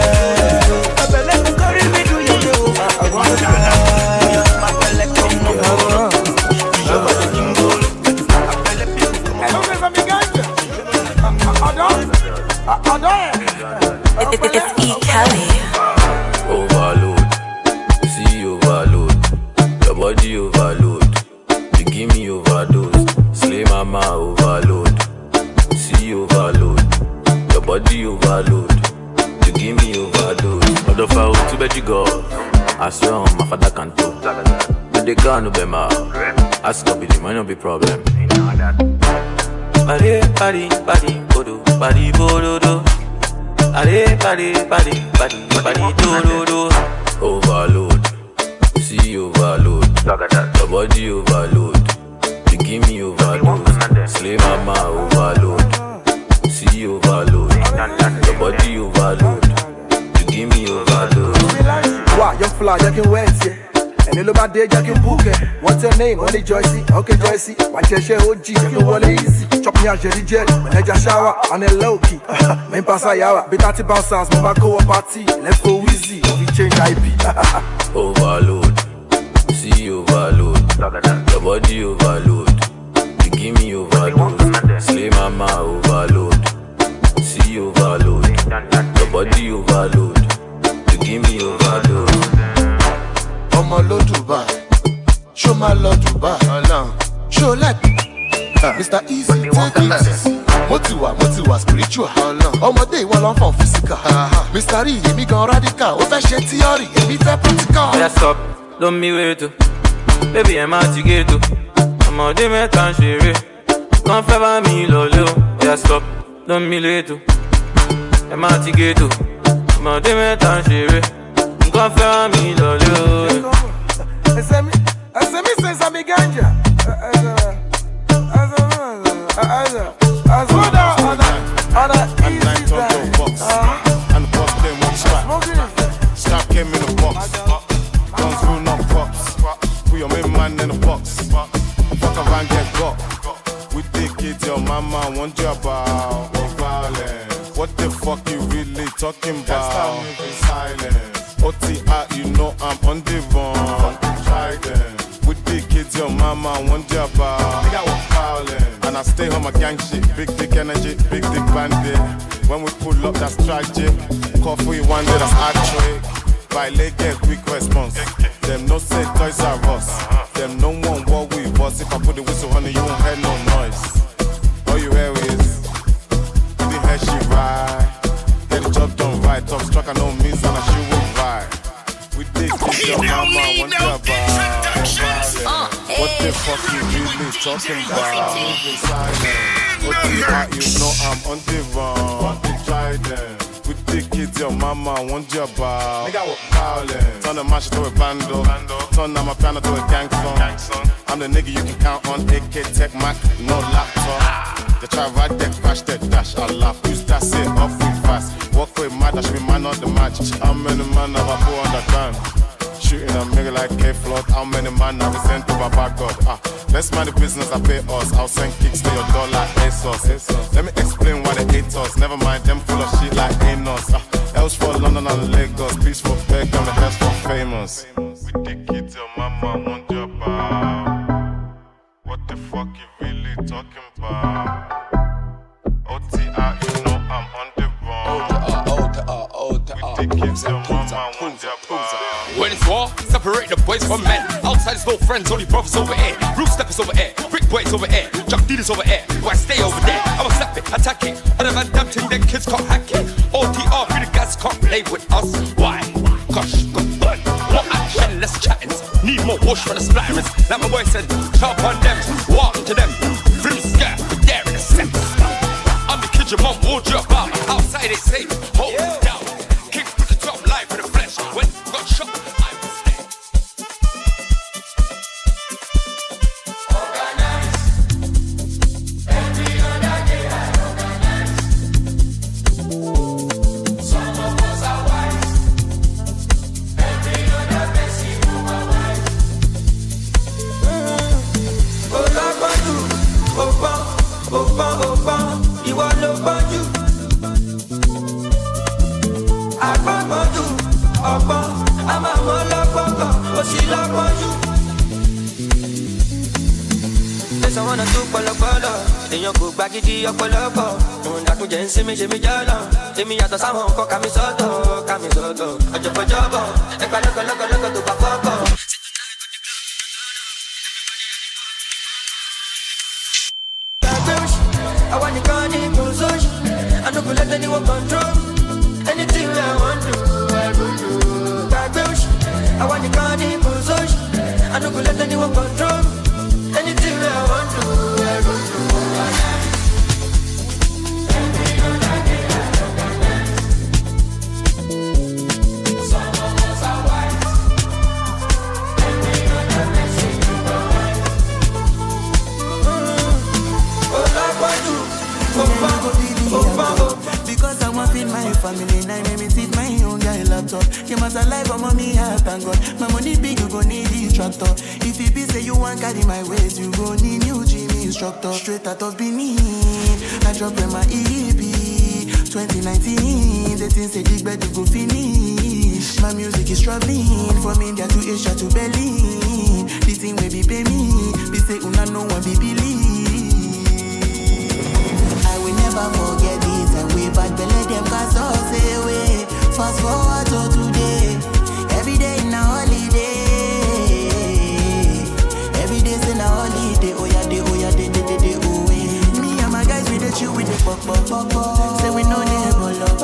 Overload, see overload, your body overload, you give me overdose, slay mama overload, see overload, your body overload, you give me overdose. Other foul to bet you go, I swear on my father can't do. But they can't be my, I stop it, it might not be problem. Body, body, body, bodo, body, bodo, do. Body, do, do. Overload, see overload, your body overload, you give me overdose, slay mama overload, see overload, your body overload, you give me overdose. Wow, young fly, you can wait, yeah. And little bad day, you can book it. What's your name? Only Joycey. Okay, Joycey. Watch your share OG, you can walk easy. Chop me out, jelly jelly. When I just shower, on a low key. Main pass a yawa. Be 30 bouncers, move back over party. Left for Wizzy, we change IP. Overload, see overload, your body overload, you give me overdose, slay mama overload, see overload, your body overload, you give me overdose. Ọmọ ló Dubai, show my love Dubai, show like Mr. Easy, take it easy. Motiwa spiritual. Ọmọdé ìwọ lọ fọn physical. Mr. Rí èmi gan radical, ó fẹ́ ṣe theory, èmi fẹ́ practical. Yeah, stop, don't me wait to. Baby, I'm out to get to. Ọmọdé mẹ́ta ń ṣeré, kàn fẹ́ bá mi lọlé o. Yeah, stop, don't me wait to. I'm out to get to. Ọmọdé mẹ́ta ń ṣeré, kàn fẹ́ bá mi lọlé o. Ẹsẹ̀ mi sẹ́nsà mi ganja. Stop came in the box. Guns will not pops. Put your main man in the box. Fuck around, get got. We take it, your mama want you about violence. What the fuck you really talking about? Silence. OTI, you know I'm on the run. Try them. With big kids, your mama want you about violence. And I stay home, my gang shit. Big dick energy, big dick bandit. When we pull up, that's tragic. Coffee one day, that's actually. By leg, get quick response. Them no say toys are us. Them no one what we was. If I put the whistle on it, you won't hear no noise. All you hear is the hair she ride. Get the job done right. Top struck, I know means and she will ride. We did this, your mama want you about. What the fuck you really talking about? OTI, you know I'm on the run. Try them. With the kids, your mama want you about. Turn the mash to a bando. Turn my piano to a gang song. I'm the nigga you can count on. AK Tech Mac, no laptop. They try ride that crash, that dash, I laugh. Use that say off with fast. Walk with mad, I should be man on the match. How many man have I put on the gun? Shooting a nigga like K-Flood. How many man I resent to Baba God? Let's mind the business, I pay us. I'll send kicks to your door like ASOS. Let me explain why they hate us. Never mind them full of shit like Anos. Else for London and Lagos. Peace for Beck and the rest for famous. We take it till mama want your bar. What the fuck you really talking about? OTI, you know I'm on the run. We take it till mama want your bar. When it's war, separate the boys from men. Outside is no friends, only brothers over here. Roof steppers over here, brick boys over here, jump dealers over here. Why stay over there? I'ma slap it, attack it. Other than damn thing, then kids can't hack it. OTR, free the guys can't play with us. Why? Gosh, got burn. More action, less chatting. Need more wash for the splatterings. Like my boy said, sharp on them, walk to them. Free skirt, but they're in a sense. I'm the kid your mom warned you about. Outside they say, hold it down. Kicks put the top life in the flesh. When got shot. I wanna do pala pala. èèyàn kò gbá gidi ọ̀pọ̀lọpọ̀ òǹdàkúnjẹ ń sinmi ṣe mí jọ́lọ̀ èmi yàtọ̀ sáwọn nǹkan kàmí sọ́tọ̀ ọjọ́bọ̀ ẹ̀ka lọ́kọ̀lọ́kọ̀ tó bá fọ́kọ̀. I want the gun in position. I don't let anyone control. Anything I want to, I will do. I want the gun in position. I don't let anyone control. Anything I want to, I will do. Because I want to feed my family, now let me feed my own guy laptop. You must alive, but mommy, I thank God. My money big, you gon' need the tractor. If you be say you want carry my weight, you gon' need new gym instructor. Straight out of Benin, I drop in my EP 2019. The things say big bed to go finish. My music is traveling from India to Asia to Berlin. The thing will be pay me, be say una no one be believe. I will never forget it, and we bad belly them cast us away. Fast forward to today, every day in a holiday. Every day's in a holiday, oh yeah, day, oh yeah. Me and my guys, we the chill with the pop. Say we no neighbor love.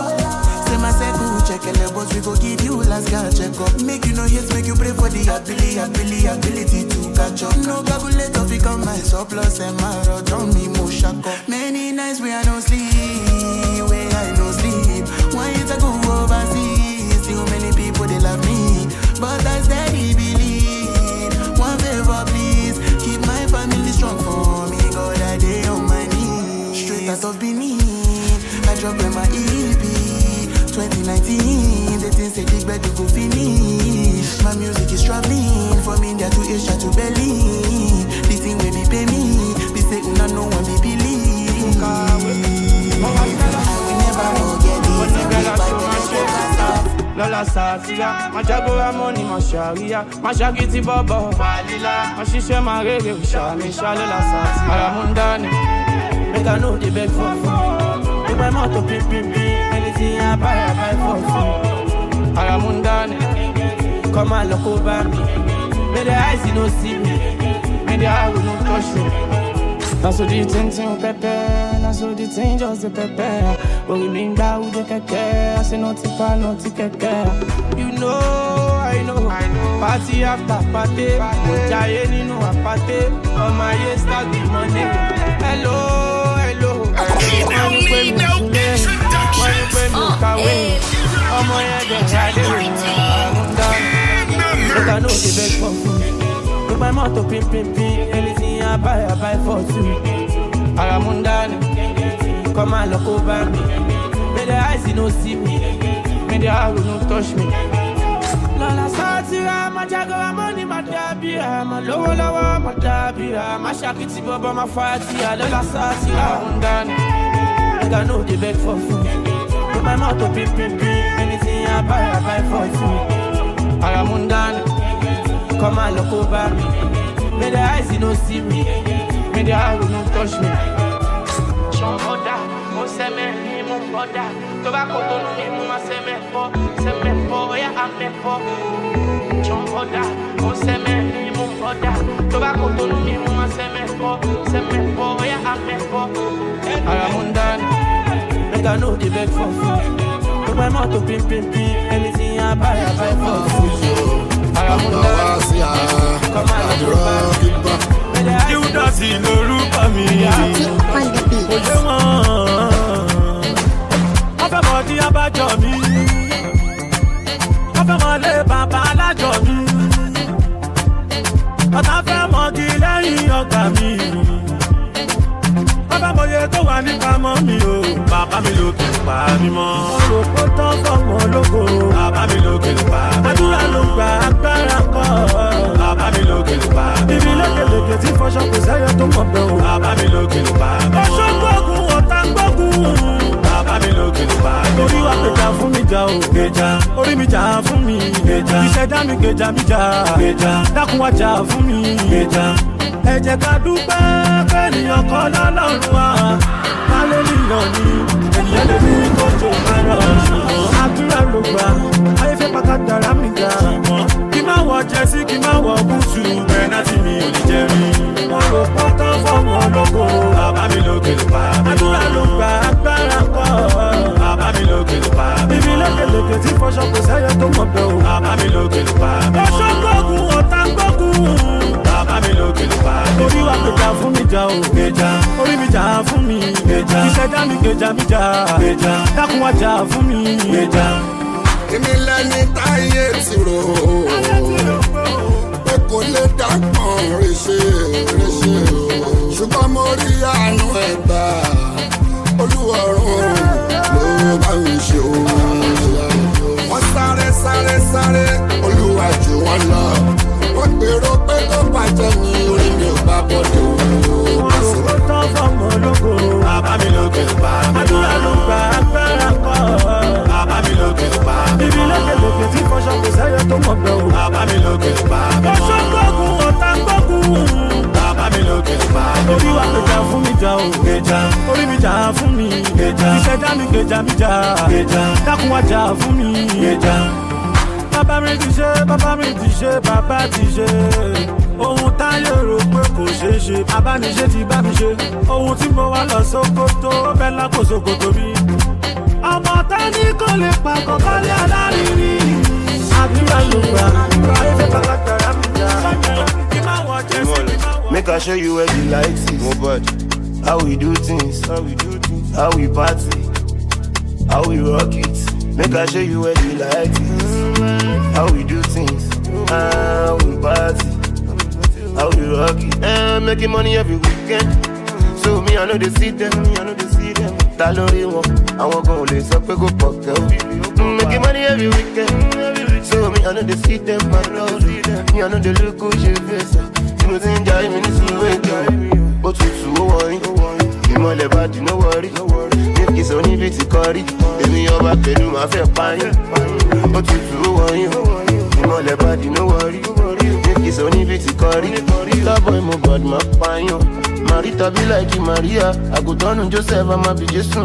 Say my circle, check a level, we go give you last girl check up. Make you know yes, make you pray for the ability to catch up. No calculator, become my surplus and my road on me, mo shako. Many nights where I don't sleep, Why is I go overseas? Too many people, they love me, but I steady believe. One favor, please, keep my family strong for me. God, I day on my knees. Straight out of Benin, I drop in my EP 2019. The things say big bed to go finish. My music is traveling from India to Asia to Berlin. This thing will be pay me, be say una no one be believe. I will never forget this. Lola Satia, my Jaguar money, my Sharia, my Shagiti Bobo, Valila, my Shisha, my Rege, Misha, Lola Satia, Aramundani, make I know the beg for food. If I'm out of pimp, anything I buy for food. Aramundani, come and look over me. May the eyes you no see me, may the eye will not touch me. That's what the thing pepper, that's what the thing just the pepper. But we mean that with the keke, I say no tipa, no keke. You know, I know, party after party, Jayeni no a party, on my ear start the money. Hello, don't need no introduction. On my head, look, I know the best for food. Look, my motto, pimp, anything I buy for two. Aramundani, come and look over me. May the eyes you no see me, may the eye will not touch me. Lola Satira, my Jaguar money, my Dabia, my lower, my Dabia, my Shakiti Baba, my Fatia, Lola Satira, Aramundani, I know the beg for food. Look, my motto, pimp, anything I buy for two. Aramundani, come and look over me. May the eyes you no see me, may the eye will not touch me. Shongoda, mo seme ni mo boda. Tobacco don't ni mo seme po, ya ame po. Shongoda, mo seme ni mo boda. Tobacco don't ni mo seme po, ya ame po. Aramundani, make I know the beg for food. Look my motto pimp, anything I buy for food. Aramundani, come and look over me. You don't see no room for me. Oye wọn, ọfẹ mọ di abájọ mi, ọfẹ mọ lé bàbá alájọ mi, ọ̀tá fẹ́ mọ di lẹ́yìn ọgbà mi, ọfẹ mọ iye tó wà ní pamọ́ mi o, bàbá mi lókè pa mí mọ́. Olùkó tán fọmọ lóko, bàbá mi lókè pa mí mọ́. Àdúrà ló gba agbára kọ́, bàbá mi lókè pa mí mọ́. Ibi lékeleke tí fọṣọ kò sẹ́yọ tó mọ̀ bẹ́ẹ̀ o, bàbá mi lókè pa mí mọ́. Ọṣọ gbógun ọ̀tá gbógun, bàbá mi lókè pa mí mọ́. Orí wa gbèjà fún mi jà o, gbèjà. Orí mi jà fún mi, gbèjà. Ìṣẹ̀dá mi gbèjà mi jà, gbèjà. Dákun wá jà fún mi, gbèjà. ẹ jẹ́ ká dúpẹ́ kẹ́nìyàn kọ́ lọ́lọ́run wa hallelujah ni ènìyàn lè ní kójú márọ̀ ṣùgbọ́n àdúrà ló gbà ayé fẹ́ pàkàtàrà mi ga kí má wọ jẹ́sí kí má wọ búùtù bẹ́ẹ̀ náà tí mi ò ní jẹ́ rí wọ́n rò pọ́tán fọ́ọ̀mù ọlọ́kọ̀ bàbá mi lókè ló pa àdúrà ló gbà agbára kọ́ bàbá mi lókè ló pa bíbí lókèlókè tí fọṣọ kò sẹ́yẹ tó mọ̀ bẹ́ẹ̀ o bàbá mi lókè ló pa ọṣọ gbógun ọ̀tá gbógun bàbá mi lókè ló pa orí wa gbèjà fún mi jà o gbèjà orí mi jà fún mi gbèjà ìṣẹ̀dá mi gbèjà mi jà gbèjà dákun wá jà fún mi gbèjà. èmi lẹ́ni táyé ti rò pé kò lè dápọ̀n ríṣẹ́ ṣùgbọ́n mo rí àánú ẹ̀gbà olúwọ̀run ló bá ń ṣe òun. wọ́n sáré olúwa jù wọ́n lọ wọ́n gbèrò pé tó bàjẹ́ ní orí mi ò bá bọ́dọ̀. wọ́n rò tán fọ́ọ̀mù ológo bàbá mi lókè ló pa àdúrà ló gbà agbára kọ́ bàbá mi lókè ló pa bíbí lókèlókè tí fọṣọ kò sẹ́yẹ tó mọ̀ bẹ́ẹ̀ o bàbá mi lókè ló pa ọṣọ gbógun ọ̀tá gbógun bàbá mi lókè ló pa orí wa gbèjà fún mi jà o gbèjà orí mi jà fún mi gbèjà ìṣẹ̀dá mi gbèjà mi jà gbèjà dákun wá jà fún mi gbèjà. bàbá mi ti ṣe bàbá ti ṣe ohun táyé rò pé kò ṣeé ṣe abániṣe ti bá mi ṣe ohun tí mo wá lọ sókótó bẹ́ẹ̀ lákòóso kòtò mi ọmọ tání kò lè pa kọ́kọ́lé alárinrin àdúrà ló gbà ayé fẹ́ pàkàtàrà mi jà kí má wọ jẹ́sí kí má wọ. Make I show you where the lights is. How we do things, how we party, how we rock it. Make I show you where the lights is. How we do things, how we party, how we rock it. Making money every weekend. So me I know they see them, ta lórí wọn, àwọn kan ò lè sọ pé kò pọ̀ kẹ́ o. Making money every weekend. So me I know they see them, my lord. Me I know they look good, she face. You know they enjoy me, this is way ó tutù ó wọ̀nyí, ìmọ̀lẹ̀ bá dì no worry. Ní kìí sọ níbi tí kọrí, èmi ọba pẹ̀lú máa fẹ́ pààyàn. Ó tutù ó wọ̀nyí, ìmọ̀lẹ̀ bá dì no worry. Ní kìí sọ níbi tí kọrí, lábọ̀ ìmọ̀ bọ̀dì máa pààyàn. Marita be like Maria, àgùntàn Joseph àmà bí Jésù.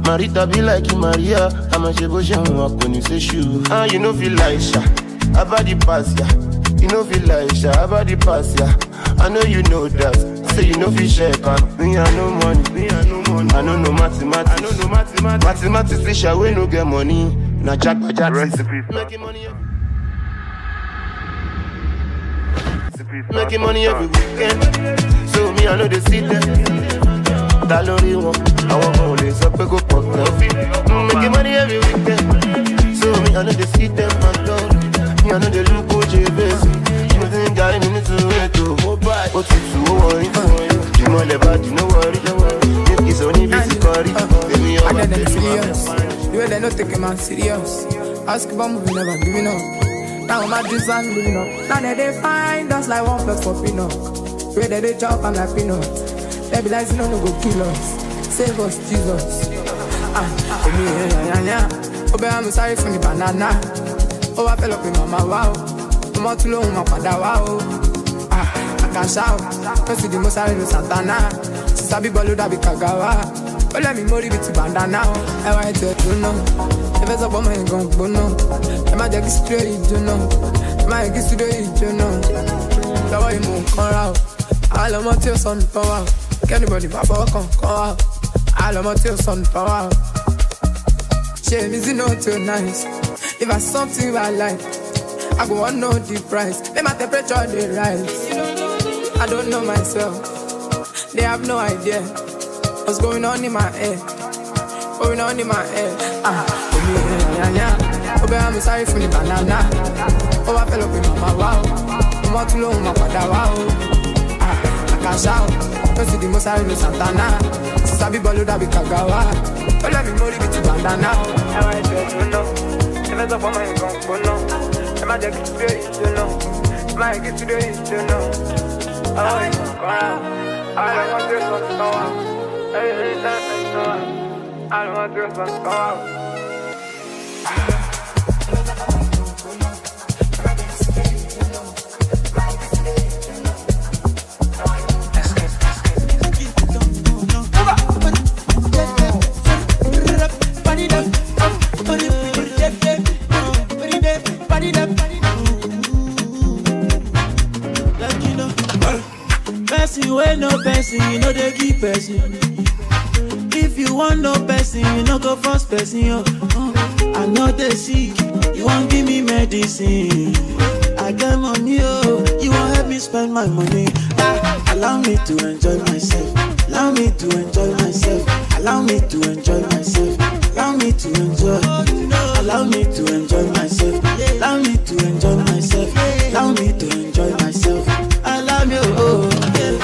Marita be like Maria, àmà ṣe bó ṣe hùn àkòní ṣe ṣù. You no feel like Sha, abadi pass ya. You no feel like Sha, abadi pass ya. I know you know that. Say you no feel share can. Me I no money, I no know mathematics. Mathematics say Sha we no get money. Na jackpot recipe. Making money every weekend. So me I know they see them. Ta lórí wọn, àwọn kan ò lè sọ pé kò pọ̀ kẹ́. Making money every weekend. So me I know they see them, my lord. Me I know they look good, you face. You know they got me into it, ó tutù ó wọ̀nyí. Ìmọ̀lẹ̀ bá dì no worry. If it's only busy curry, èmi ọba tẹ̀lé. You ain't no taking man serious. Ask about moving, never giving up. Now my dreams are living up. Now they find us like 1+ for peanut. Where they chop and like peanut. They be like, no go kill us. Save us, Jesus. Oh, I'm sorry for the banana. Oh, I fell up in mama, wow. I'm out too long, my father, wow. I can shout. First the most I do Santana. Sister be bolu da be kagawa. Oh, let me motivate the bandana. I want to know. If it's up on my gun, bono. Am I just straight, you know? Am I just straight, you know? The way you move, come out. All of my tears on power. Can anybody papa come out? All of my tears on power. Shame is not too nice. If I something I like, I go on know the price. Then my temperature they rise. I don't know myself. They have no idea what's going on in my head. Going on in my head. Oh, I'm sorry for the banana. Oh, I fell up in mama, wow. I'm out too long, my father, wow. I can shout. First the most I do Santana. Sister be bolu da be kagawa. Oh, let me motivate the bandana. I want to know. If it's up on my gun, bono. Am I just straight, you know? Am I just straight, you know? Oh, come on. I don't want this one to go out. I don't want this one to go out. Party them. Like you know, person with no person, you know they give person. If you want no person, you know go first person. I know they sick, you won't give me medicine. I got money, you won't help me spend my money. Allow me to enjoy myself. Allow me to enjoy myself. Allow me to enjoy myself. Allow me to enjoy. Allow me to enjoy myself. Allow me to enjoy myself. Allow me to enjoy myself. I love you, oh yeah.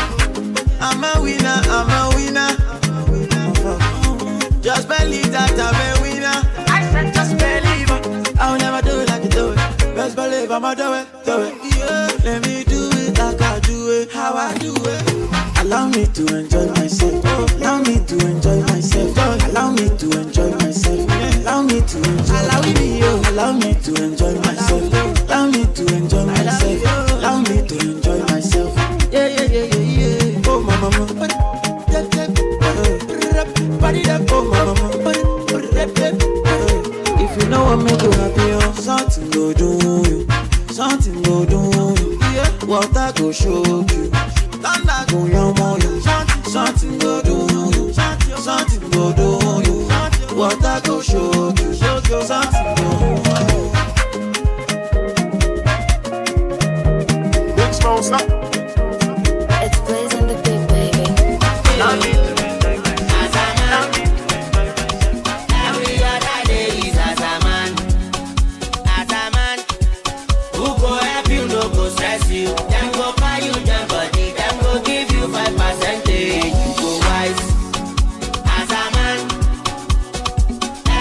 I'm a winner, I'm a winner. Just believe that I'm a winner. I said just believe it. I'll never do it like you do it. Best believe I'ma do it, yeah. Let me do it like I do it, how I do it. Allow me to enjoy myself. Allow me to enjoy myself. Allow me to enjoy myself. Allow me to enjoy. Allow me to enjoy myself. Allow me to enjoy myself. Allow me to enjoy myself. Yeah, yeah, yeah, yeah, yeah. Oh, mama. If you know what make you happy, something go do you. Something go do you. Yeah. Water go show you. Thunder go yamo you. Something go do you. Something go do you. Water go show you. Something go do you. Big Smoke, stop. It's blazing the big baby. Every other day is as a man. Who go help you, no go stress you. Them go buy you their body. Them go give you 5%. You go wise. As a man.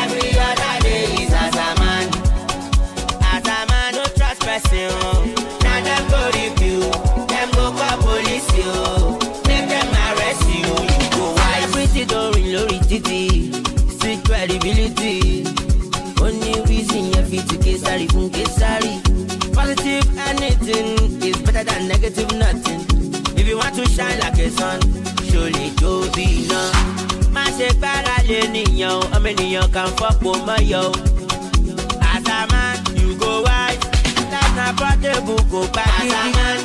Every other day is as a man. No trust person. Now them go review. Them go call police you. Make them arrest you. You go wise. Everything don't reload it. Street credibility. Only reason you fit to Kesari from Kesari. Positive anything is better than negative nothing. If you want to shine like a sun, surely go be no. Man say para leniyo, how many you can fuck with my yo? As a man, you go wise. That's not portable, go back. As a man,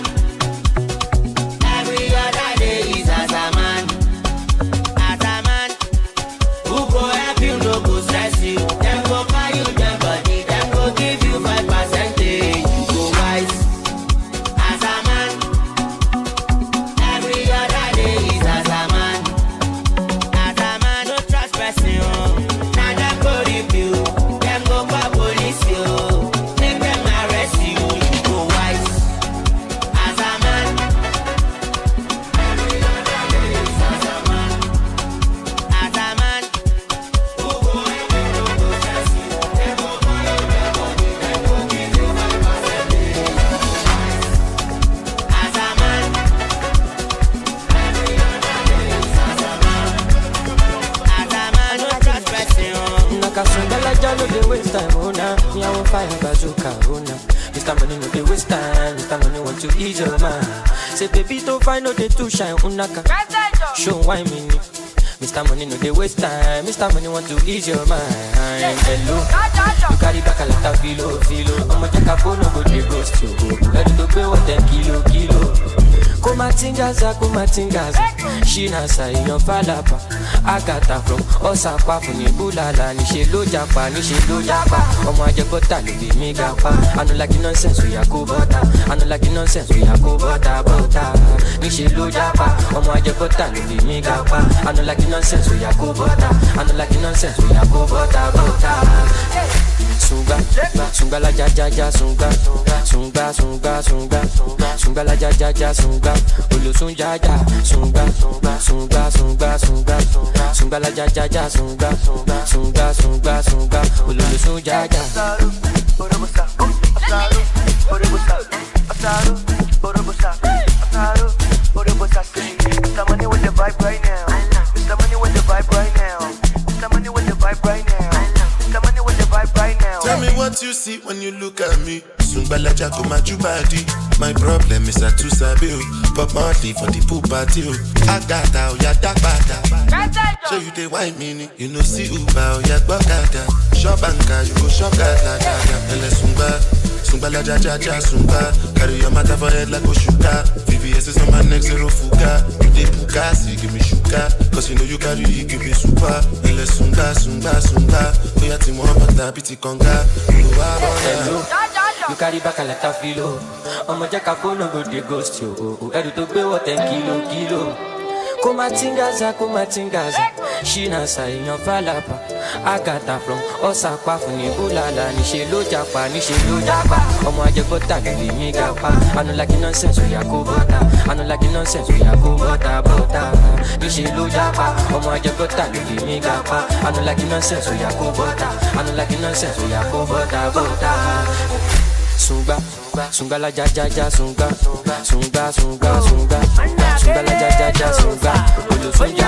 every other day is as a man. As a man, who go help you, no go stress you. Them go buy you their body, them go give you 5%. You go wise. As a man, every other day is as a man. As a man, no trust person. Now them go review, them go call police you. Make them arrest you. You go wise. As a man, every other day is as a man. As a man, who go help you, no go stress you. Them go buy you their body, them go give you 5%. As a man, every other day is as a man. As a man, no trust person. Nakasungala jalo dey waste time, oh nah. Me I won't fire bazooka, oh nah. Mr. Money no dey waste time, Mr. Money want to ease your mind. Say baby don't find no dey too shine, unaka. Show why me need. Mr. Money no dey waste time, Mr. Money want to ease your mind. Hello, you carry back a lot of filo. I'ma take a phone, no go dey ghost you. Ready to pay what 10 kilo. Kumatingaza, Shinasa in your falapa. Agata from Osaka from Ibulala. Nishe lo japa. Omo aje bota lo be me gapa. I don't like the nonsense we are go bota. Nishe lo japa. Omo aje bota lo be me gapa. I don't like the nonsense we are go bota. Sunga la ja sunga la ja sunga olo sunga sunga la ja sunga olo sunga Mr. Money with the vibe right now. Mr. Money with the vibe right now. Mr. Money with the vibe right now. Mr. Money with the vibe right now. Tell me what you see when you look at me. Sungbalaja go my body. My problem is I too sabi o. Pop Marley for the pool party o. Agata o ya dagbada. So you dey wine me, you know see Uber o ya gbokada. Shop banka you go shop gada. Ele sungba, Sungbala Jaja Sumba. Carry your matter for head like Oshuka. VVS is on my neck, zero fuka. You dey puka, so you give me shuka. Cause you know you carry, you give me super. Ele Sunga. Oya ti mo pata biti konga. You carry back a lot of filo. I'ma check a phone, no go dey ghost you. Edu to pay what 10 kilo. Kumatingaza. Shina sa inyo falapa. Agata from Osaka funi ulala. Nishe lo japa. Omo aje bota geli mi gapa. I don't like nonsense, we go bota. Nishe lo japa. Omo aje bota geli mi gapa. I don't like nonsense, we go bota. Sunga la jaja sunga la jaja sunga olo sunga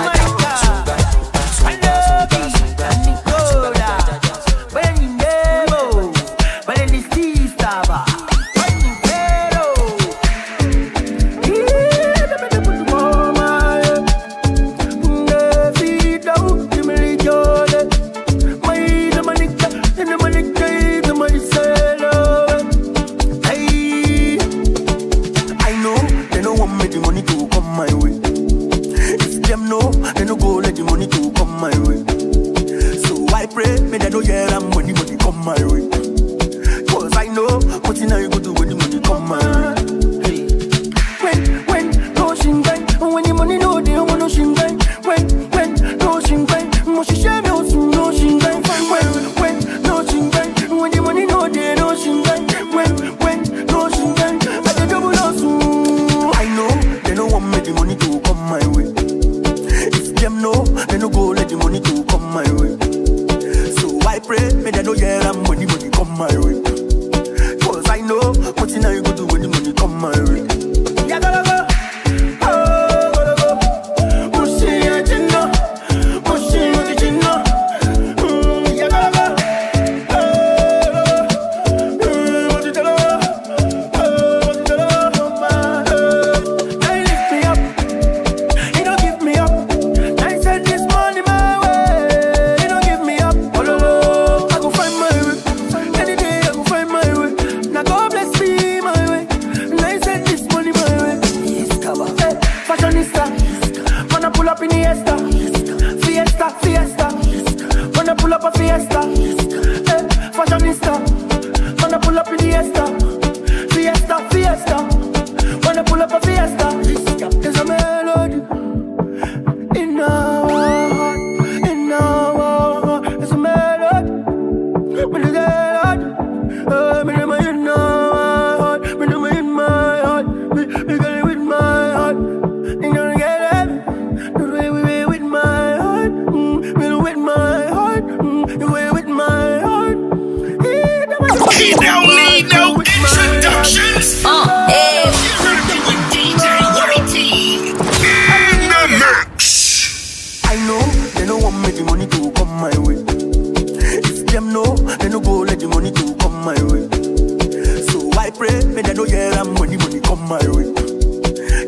I pray, may they know yeah, I'm when the money come my way.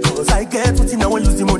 Cause I get what I want, use the money